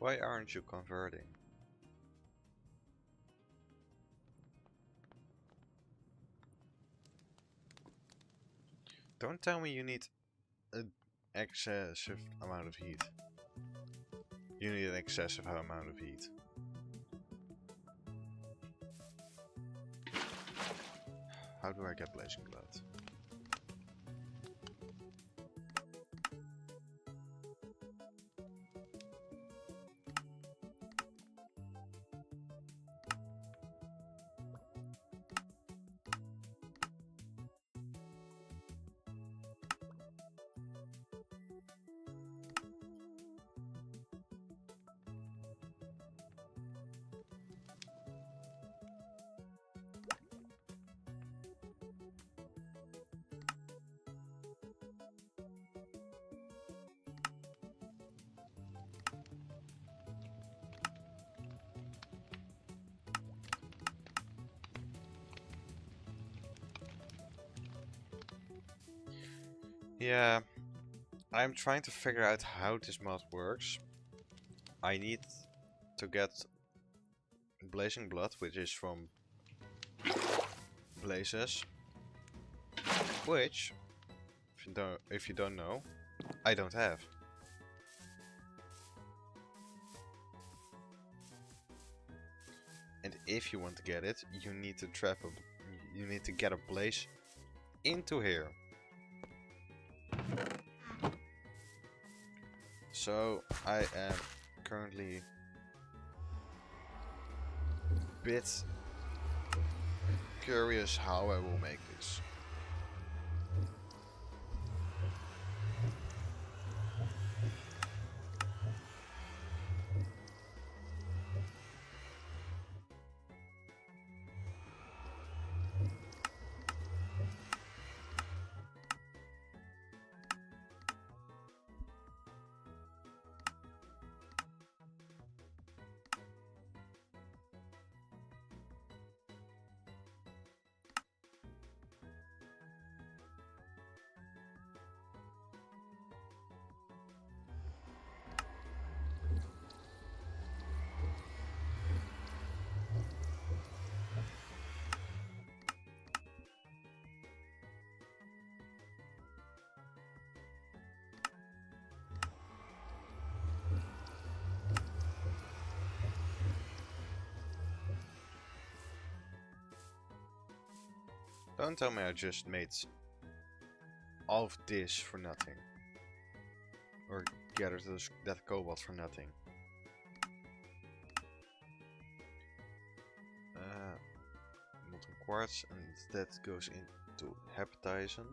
Why aren't you converting? Don't tell me you need an excessive amount of heat. You need an excessive amount of heat. How do I get blazing blood? Yeah, I'm trying to figure out how this mod works. I need to get blazing blood, which is from blazes, which, if you don't know, I don't have. And if you want to get it, you need to get a blaze into here. So I am currently a bit curious how I will make this. Don't tell me I just made all of this for nothing. Or gathered that cobalt for nothing. Molten quartz, and that goes into hepatizen.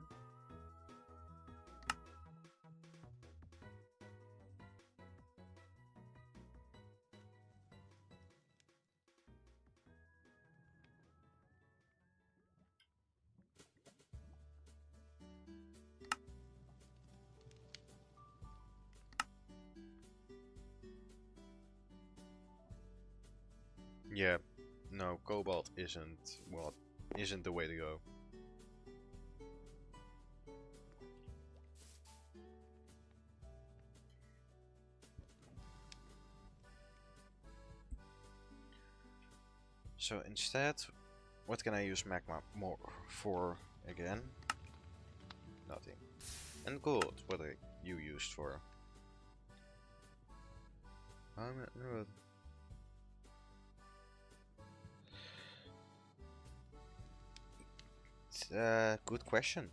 Yeah, no, cobalt isn't the way to go. So instead, what can I use magma more for again? Nothing. And gold, what are you used for? Good question.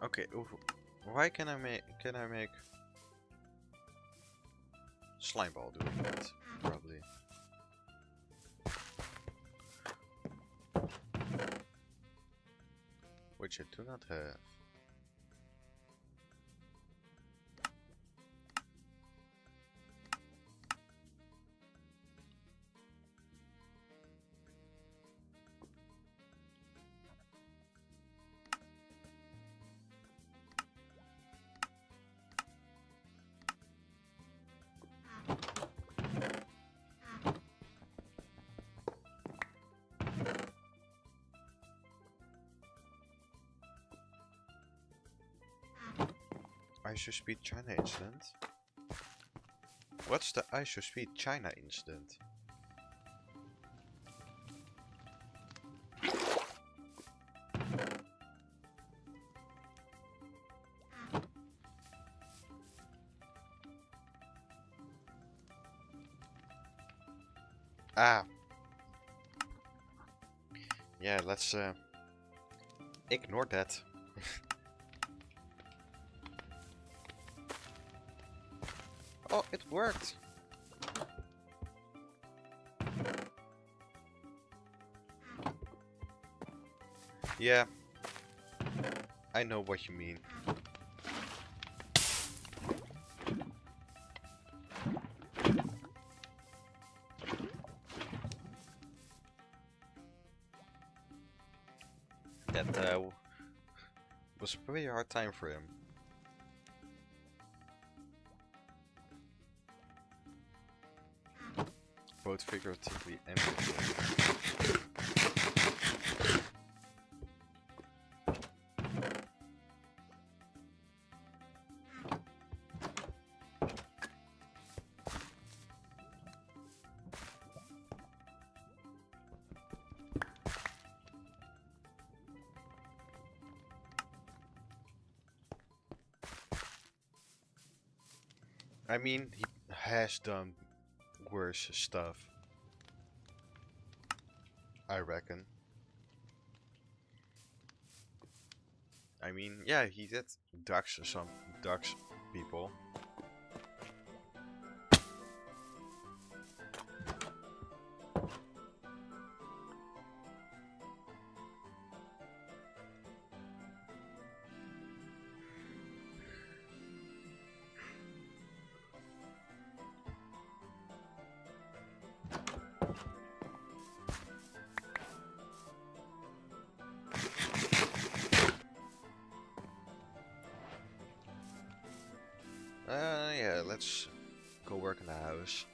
Okay, why can I make slime ball doing that? Probably. Which I do not have. ISO-speed China incident? What's the ISO-speed China incident? Ah. Yeah, let's ignore that. Oh, it worked. Yeah, I know what you mean. That was a pretty hard time for him. Both figuratively and literally. I mean, he has done worse stuff, I reckon. I mean, yeah, he did dox some people. Yeah, let's go work in the house.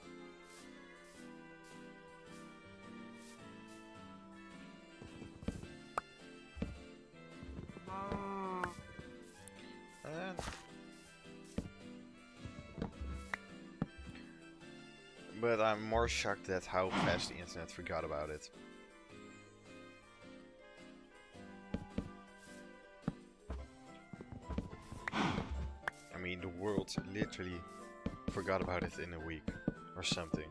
But I'm more shocked at how fast the internet forgot about it. I mean, the world literally forgot about it in a week or something.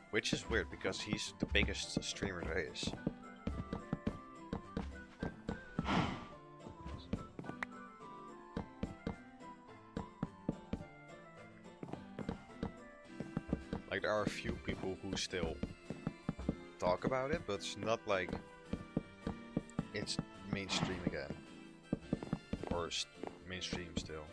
Which is weird because he's the biggest streamer there is. Like, there are a few people who still talk about it, but it's not like it's mainstream again. Or mainstream still.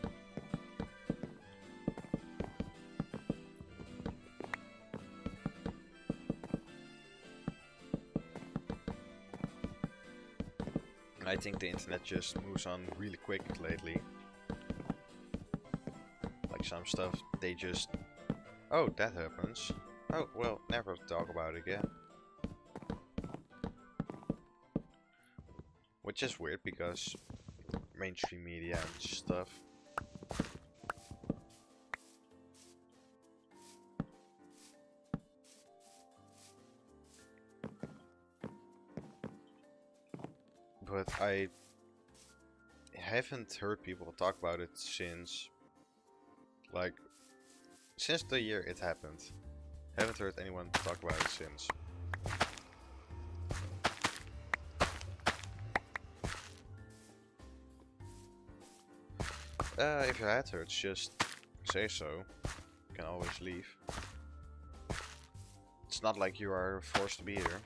I think the internet just moves on really quick lately. Like some stuff, they just... Oh, that happens. Oh, well, never talk about it again. Which is weird because mainstream media and stuff. But I haven't heard people talk about it since, like, since the year it happened. Haven't heard anyone talk about it since. If your head hurts, just say so. You can always leave. It's not like you are forced to be here.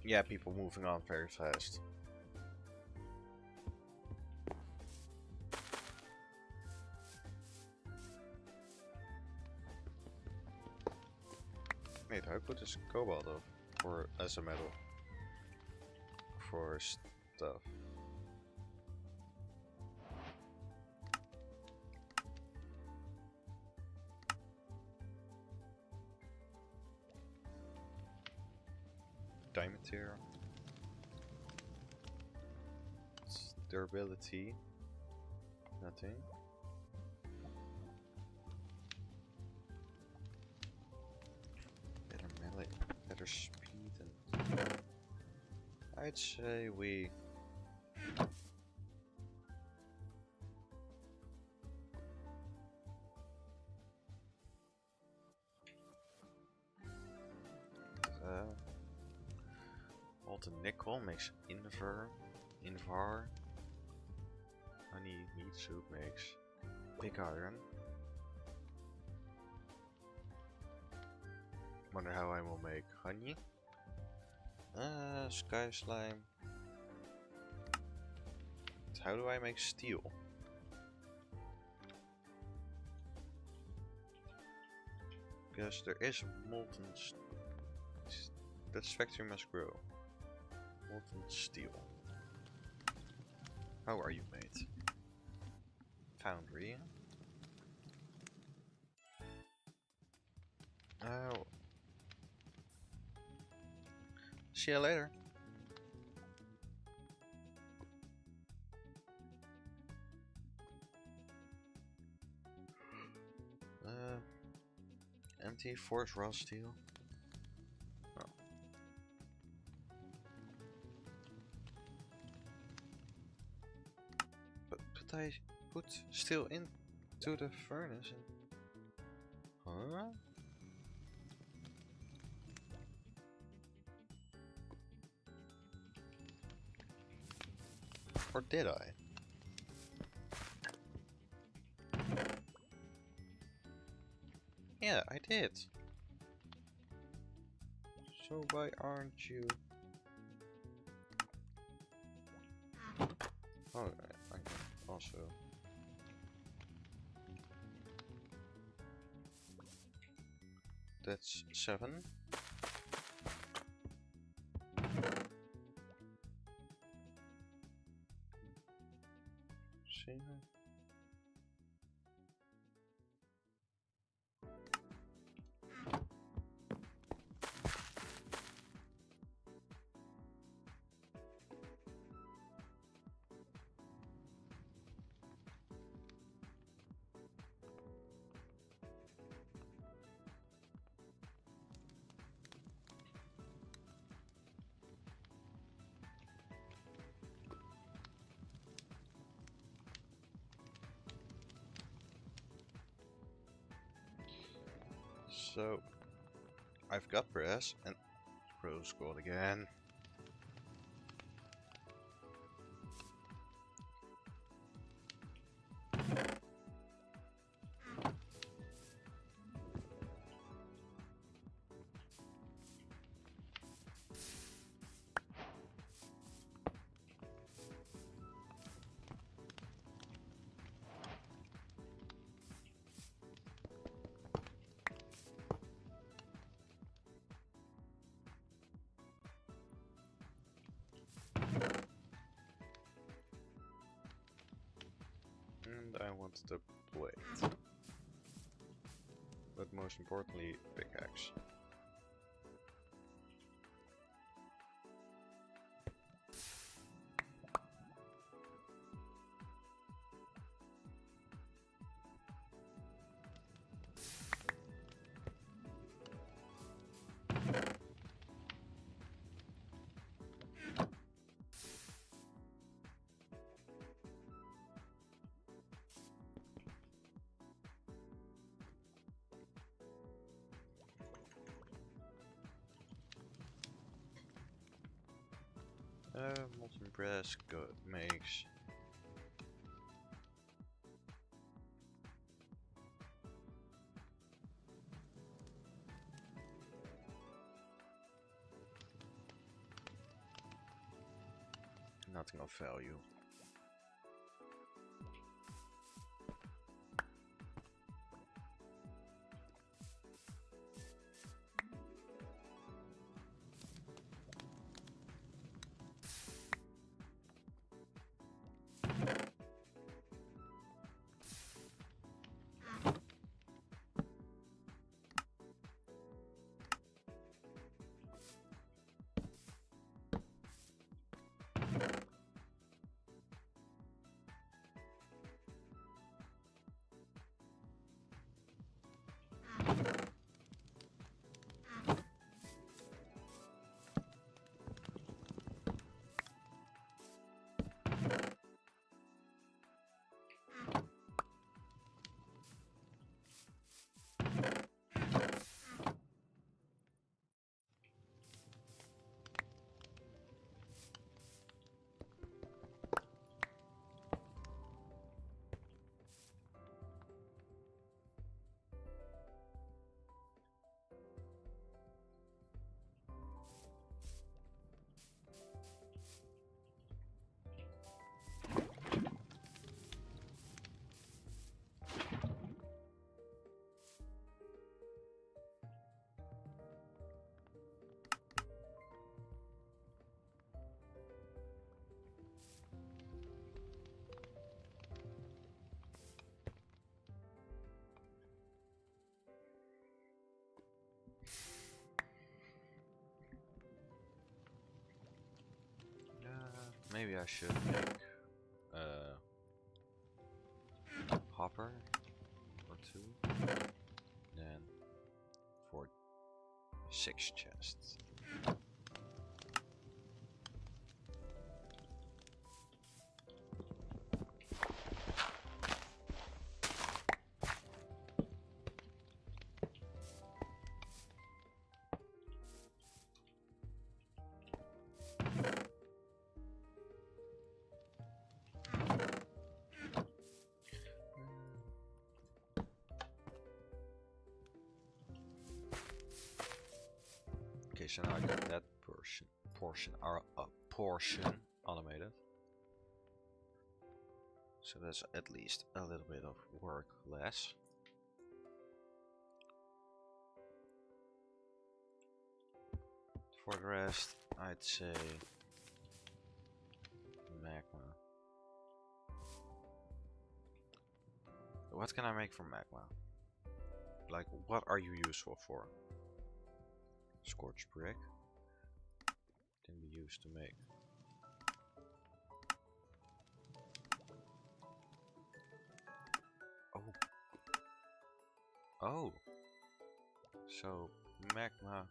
Yeah, people moving on very fast. Wait, how good is cobalt of for as a metal? For stuff. Diamond tier. Durability. Nothing. Better melee, better speed, and I'd say we molten nickel makes invar. Honey meat soup makes pig iron. Wonder how I will make honey. Sky slime. How do I make steel? Because there is molten. That factory must grow. Molten steel. How are you made? Foundry. Oh. See you later. Empty force raw steel. Oh. But I put steel into the furnace and... Huh? Or did I? Yeah, I did. So why aren't you? Oh, I can also. That's 7. See? So, I've got brass and rose gold again. And I want the blade. But most importantly, pickaxe. Molten brass makes nothing of value. Maybe I should make a hopper or two, then for 6 chests. Okay, so now I got that portion automated. So that's at least a little bit of work less. For the rest, I'd say magma. What can I make from magma? Like, what are you useful for? Scorched brick can be used to make oh, so magma,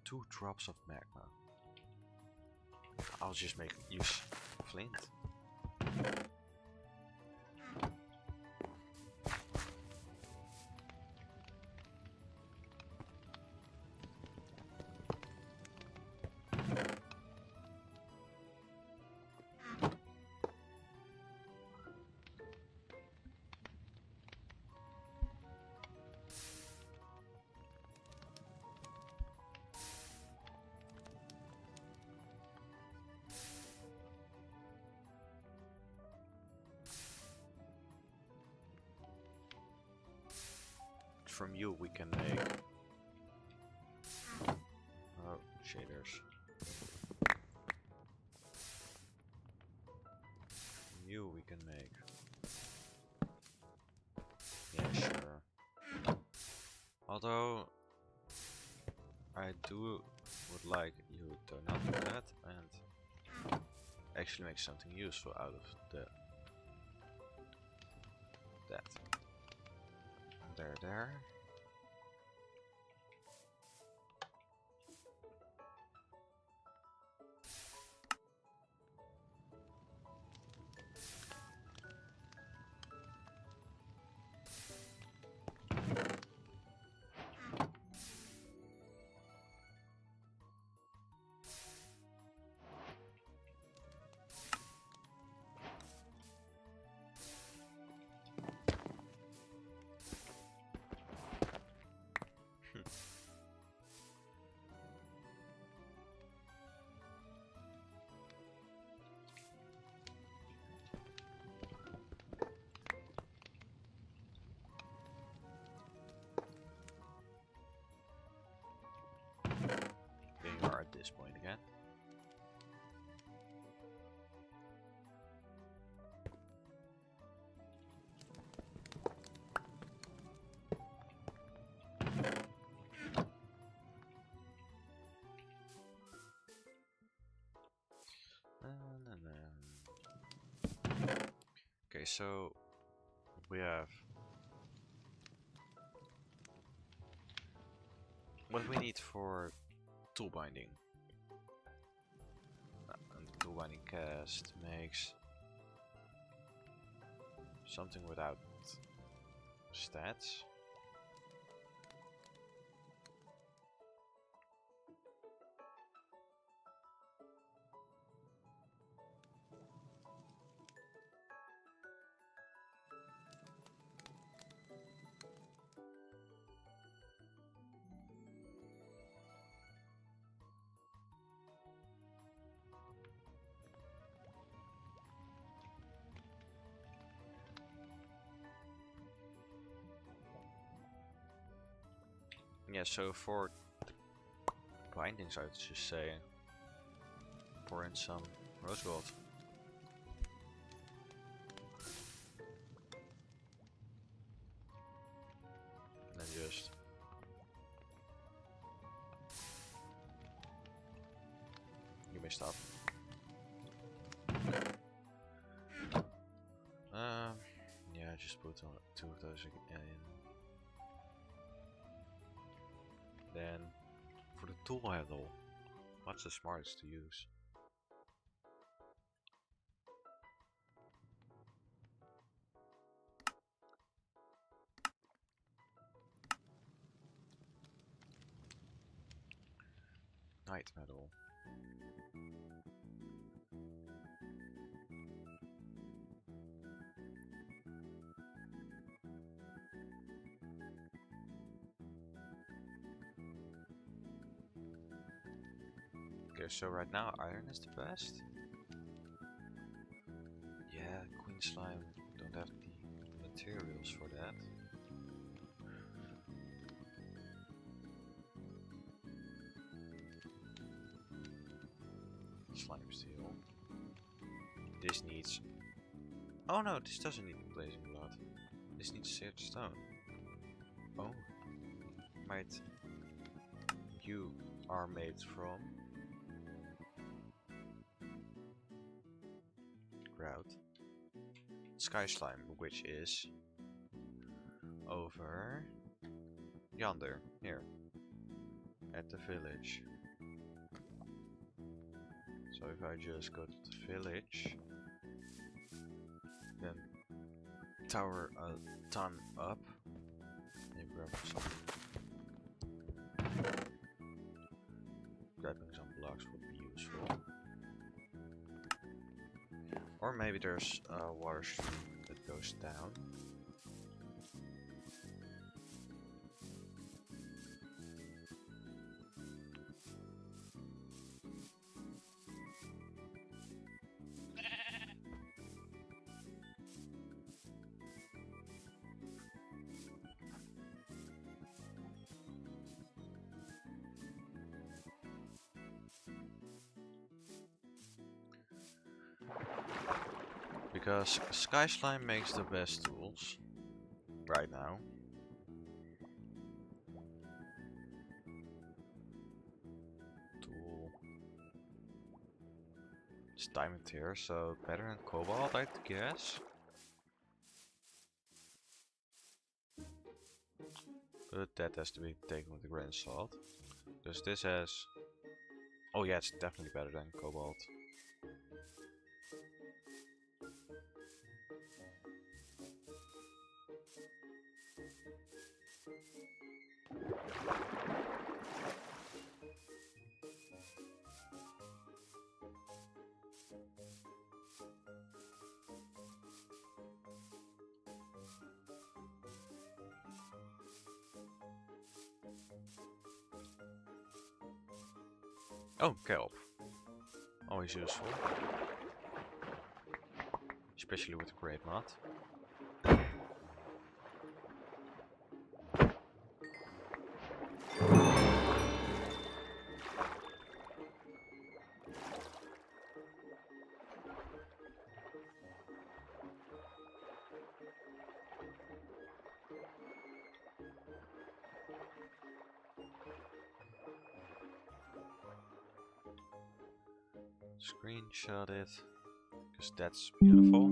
2 drops of magma. I'll just use flint. From you we can make shaders. From you we can make, yeah, sure. Although I would like you to not do that and actually make something useful out of that. There. this point again. Okay, so we have what we need for tool binding. And the tool binding cast makes something without stats. Yeah, so for bindings, I would just say pour in some rose gold. And then just you may stop. Yeah, just put on 2 of those in. Then for the tool handle, what's the smartest to use? Night metal. Okay, so right now iron is the best. Yeah, Queen Slime don't have the materials for that. Slime steel. This needs... Oh no, this doesn't need blazing blood. This needs seared stone. Oh. Might... You are made from... grout. Sky slime, which is... over... yonder, here. At the village. So if I just go to the village, then tower a ton up, and grab some. Grabbing some blocks would be useful. Or maybe there's a water stream that goes down. Because Sky Slime makes the best tools right now. Tool. It's diamond tier, so better than cobalt, I'd guess. But that has to be taken with a grain of salt. Because this has... Oh yeah, it's definitely better than cobalt. Oh, kelp. Always useful. Especially with great mod. Screenshot it, because that's beautiful.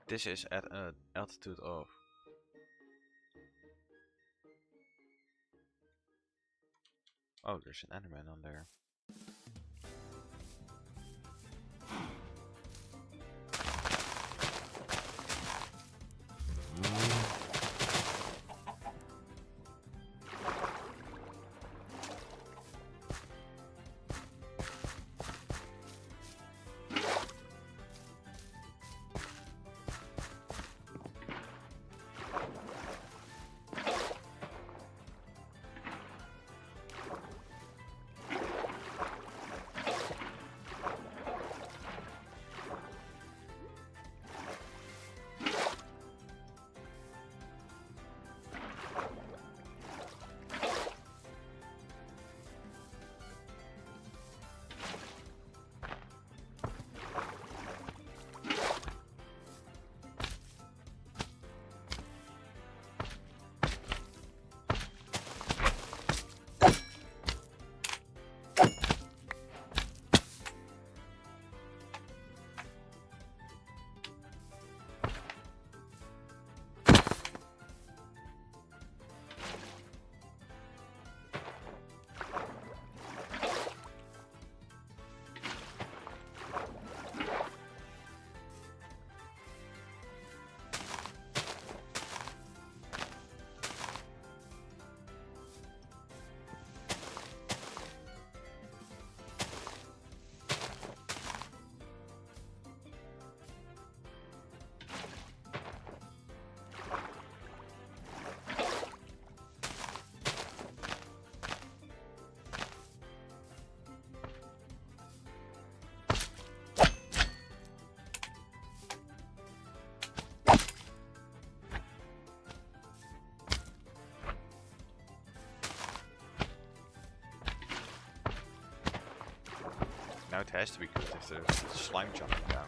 This is at an altitude of... Oh, there's an Enderman on there. Now it has to be good if there's slime jumping down.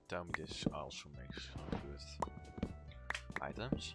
Tell me this also makes good items.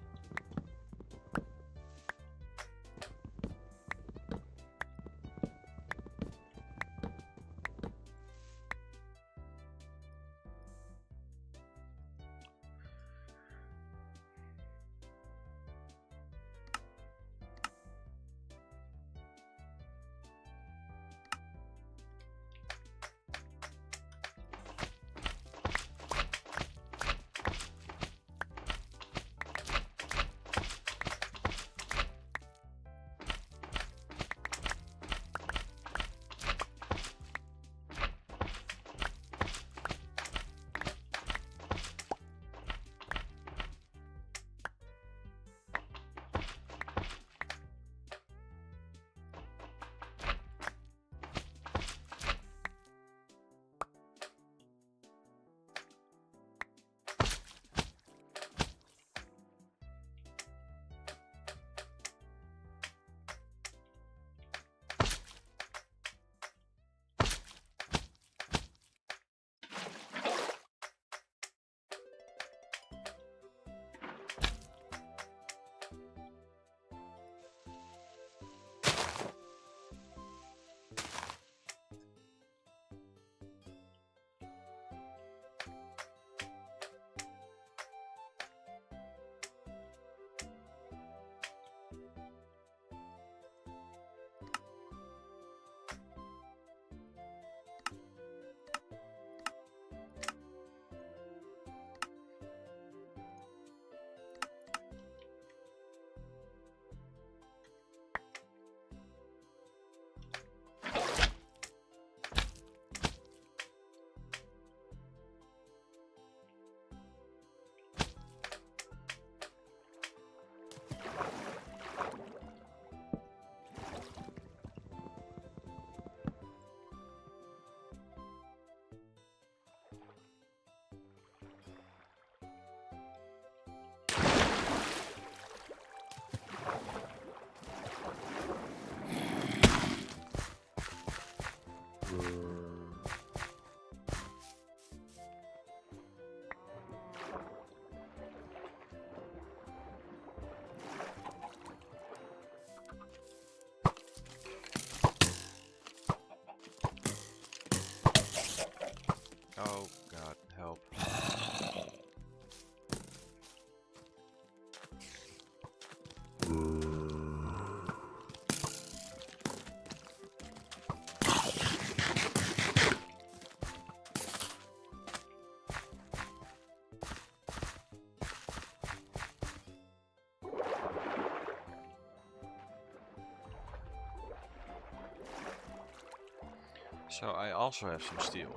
So I also have some steel,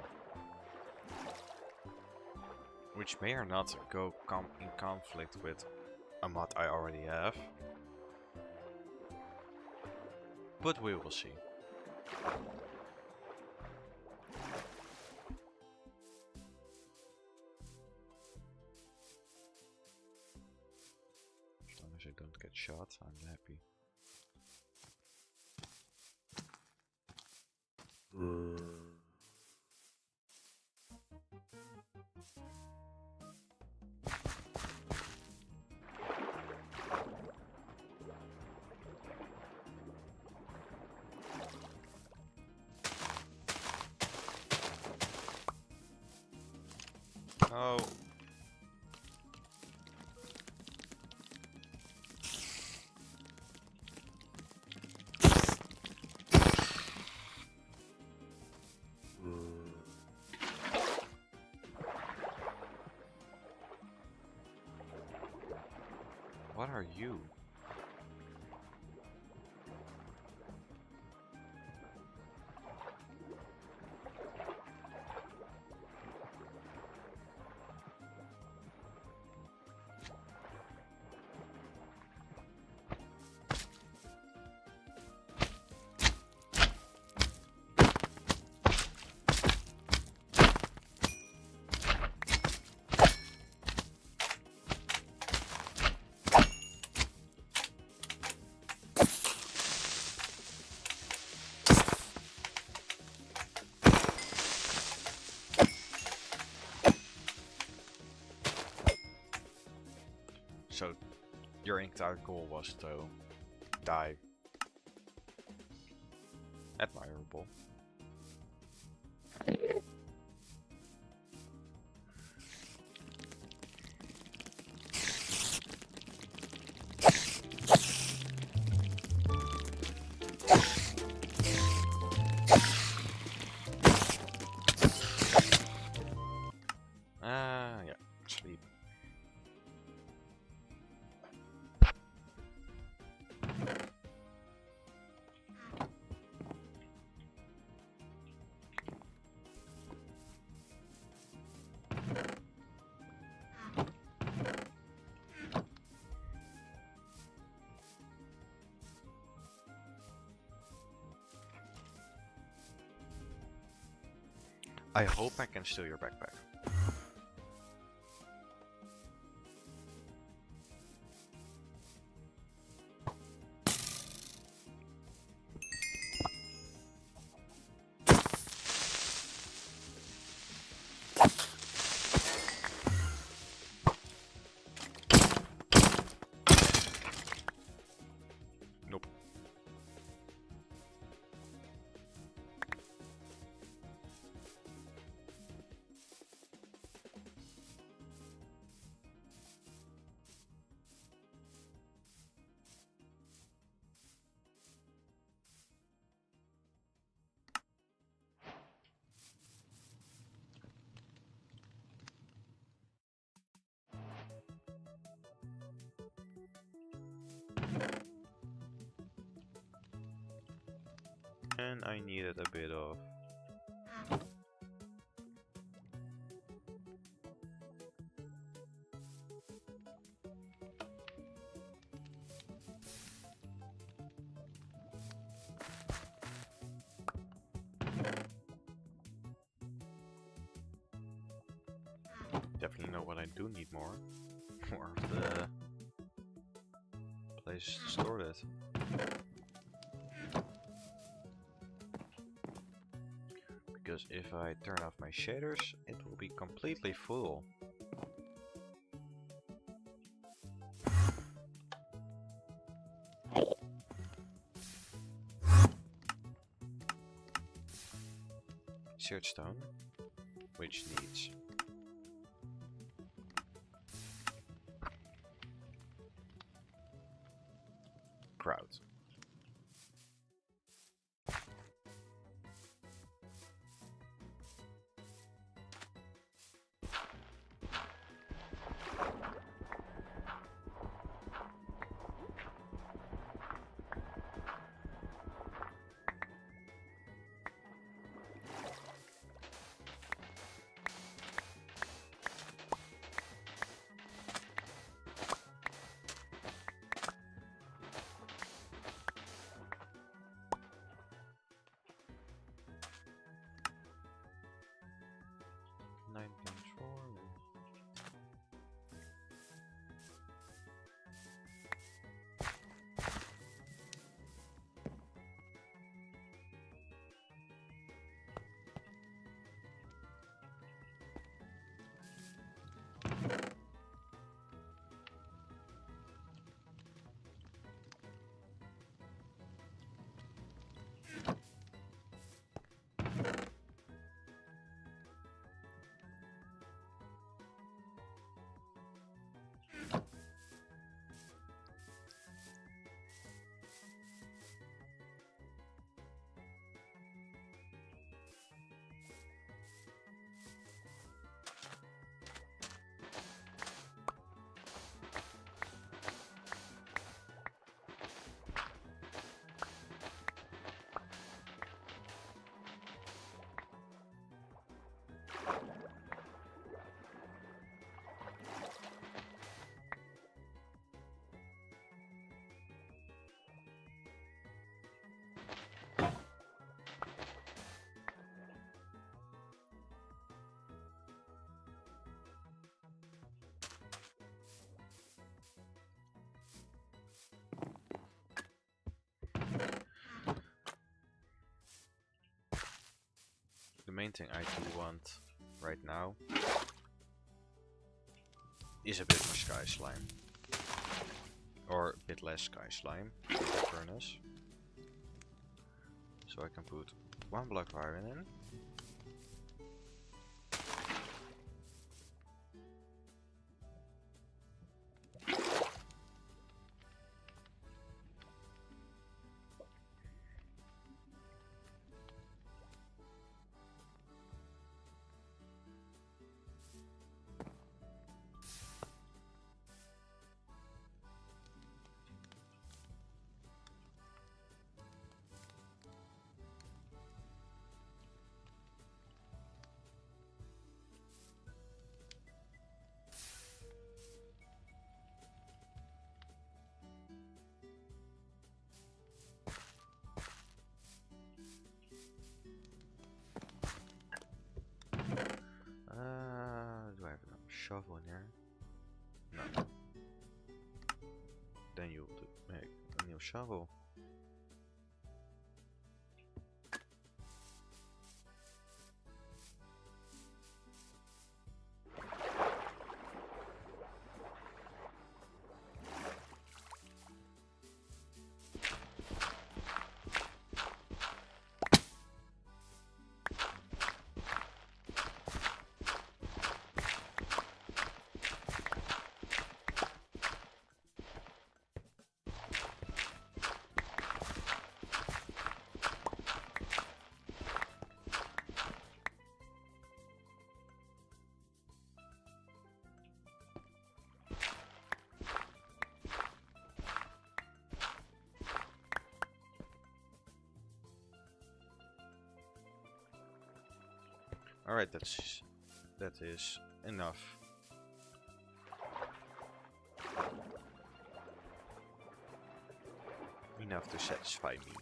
which may or not go in conflict with a mod I already have, but we will see. As long as I don't get shot, I'm happy. Oh. What are you? So, your entire goal was to die. Admirable. Yeah, sleep. I hope I can steal your backpack. Nope. And I needed a bit of... Definitely know what I do need more. More of the place to store it. Because if I turn off my shaders, it will be completely full. Seared stone, which needs crowd. main thing I do want right now is a bit more sky slime. Or a bit less sky slime in the furnace. So I can put 1 block of iron in. Do I have enough shovel in here? No. Then you make a new shovel. Alright, that is enough. Enough to satisfy me.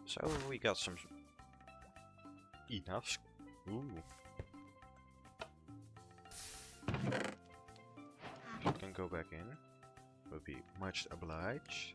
So we got some enough. Ooh. You can go back in. Would be much obliged.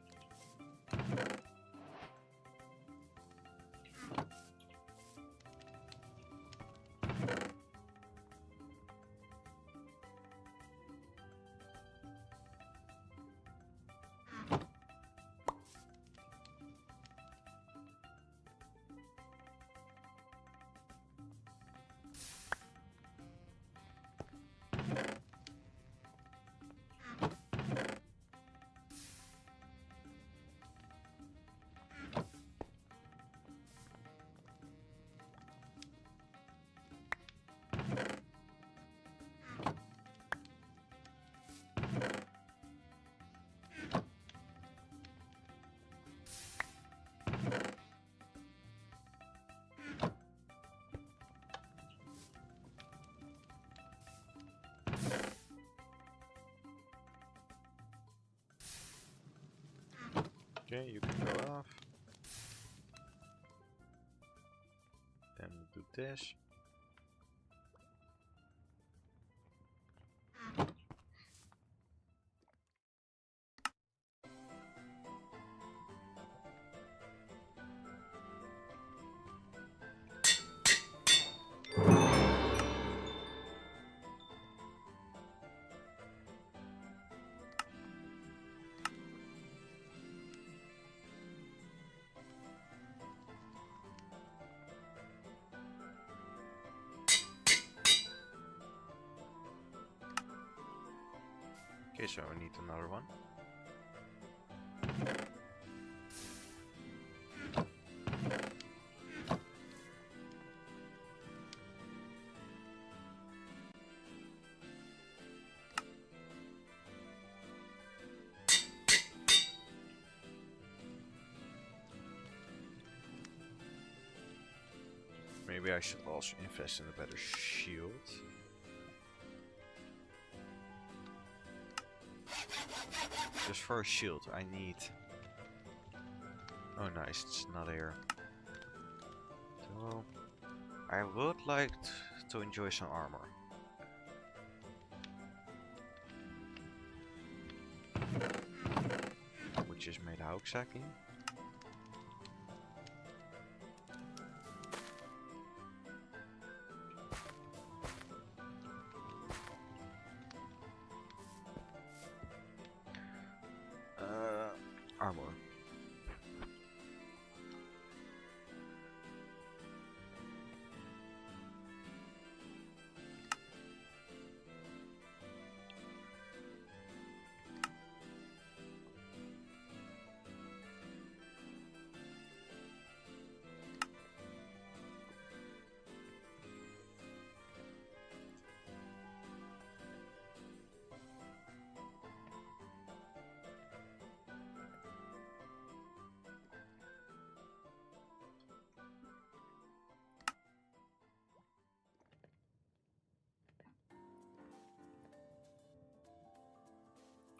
Okay, you can go off. Then do this. Okay, so I need another one. Maybe I should also invest in a better shield. Just for a shield, I need... Oh nice, it's not here. So, I would like to enjoy some armor. Which is made how exactly? Armor.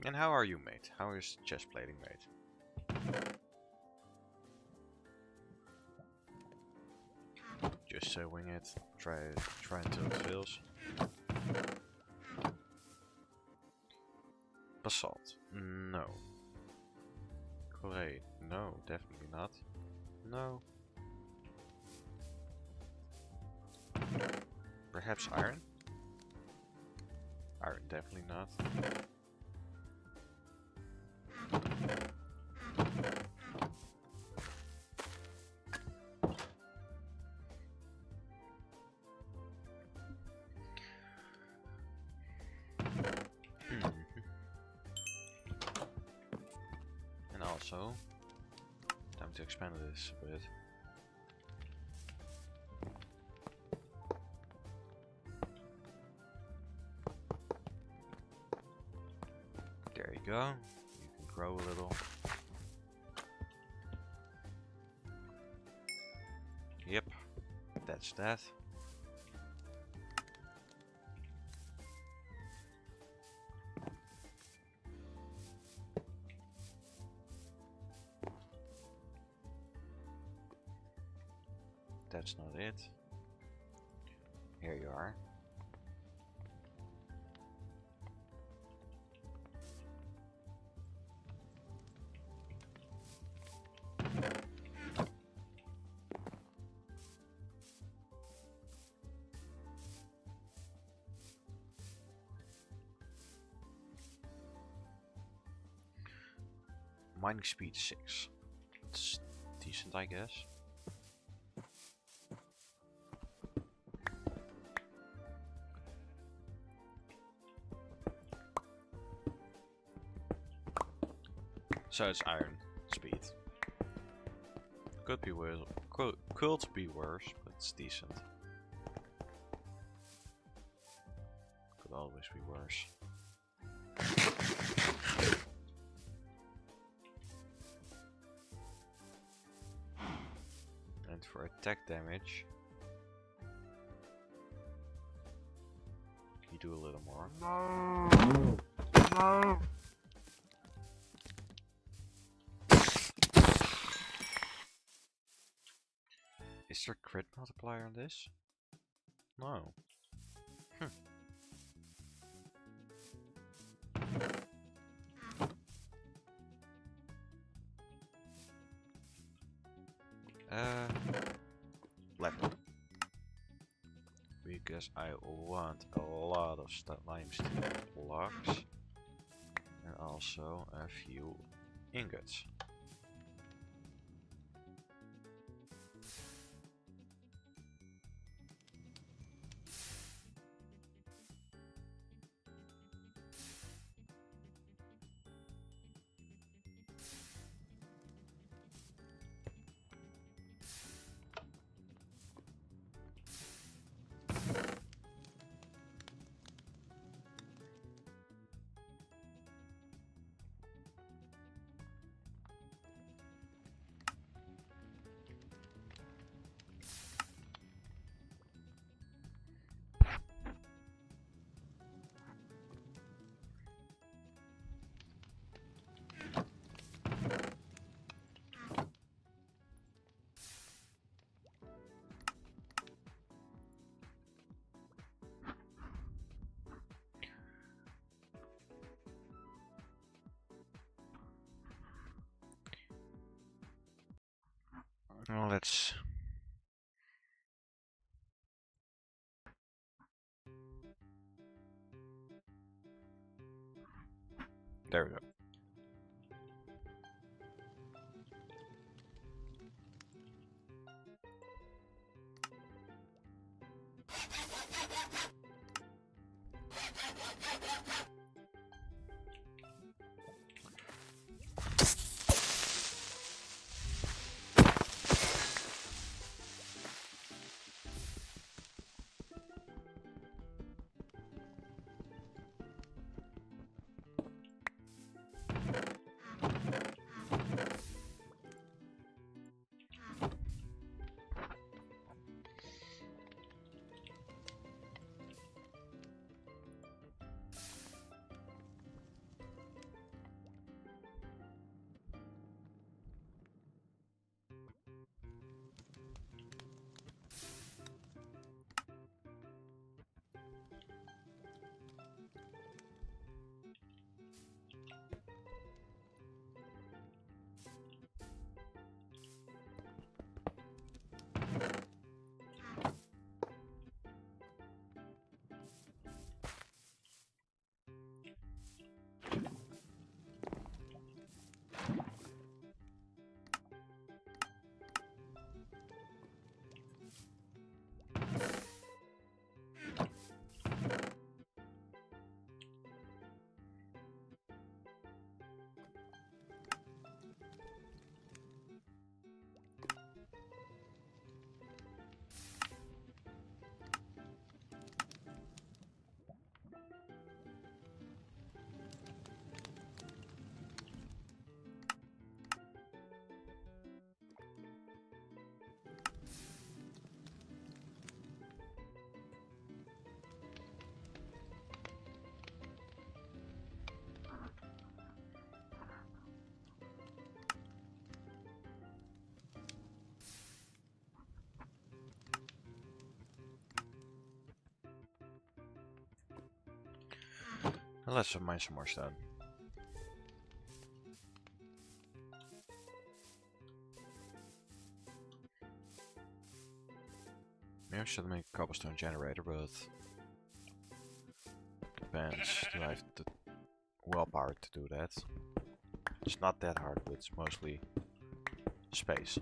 And how are you, mate? How is chest plating, mate? Just wing it. Try until it fails. Basalt. No. Clay. No, definitely not. No. Perhaps iron? Iron, definitely not. And also, time to expand this a bit. There you go. You can grow a little. Yep, that's that. That's not it. Here you are. Mining speed 6. It's decent, I guess. So it's iron speed. Could be worse. Could be worse, but it's decent. Could always be worse. And for attack damage, you do a little more. No. No. Is there crit multiplier on this? No. Level. Because I want a lot of limestone blocks and also a few ingots. Well, let's... There we go. Well, let's mine some more stone. Maybe I should make a cobblestone generator, but depends. Do I have the willpower to do that? It's not that hard, but it's mostly space.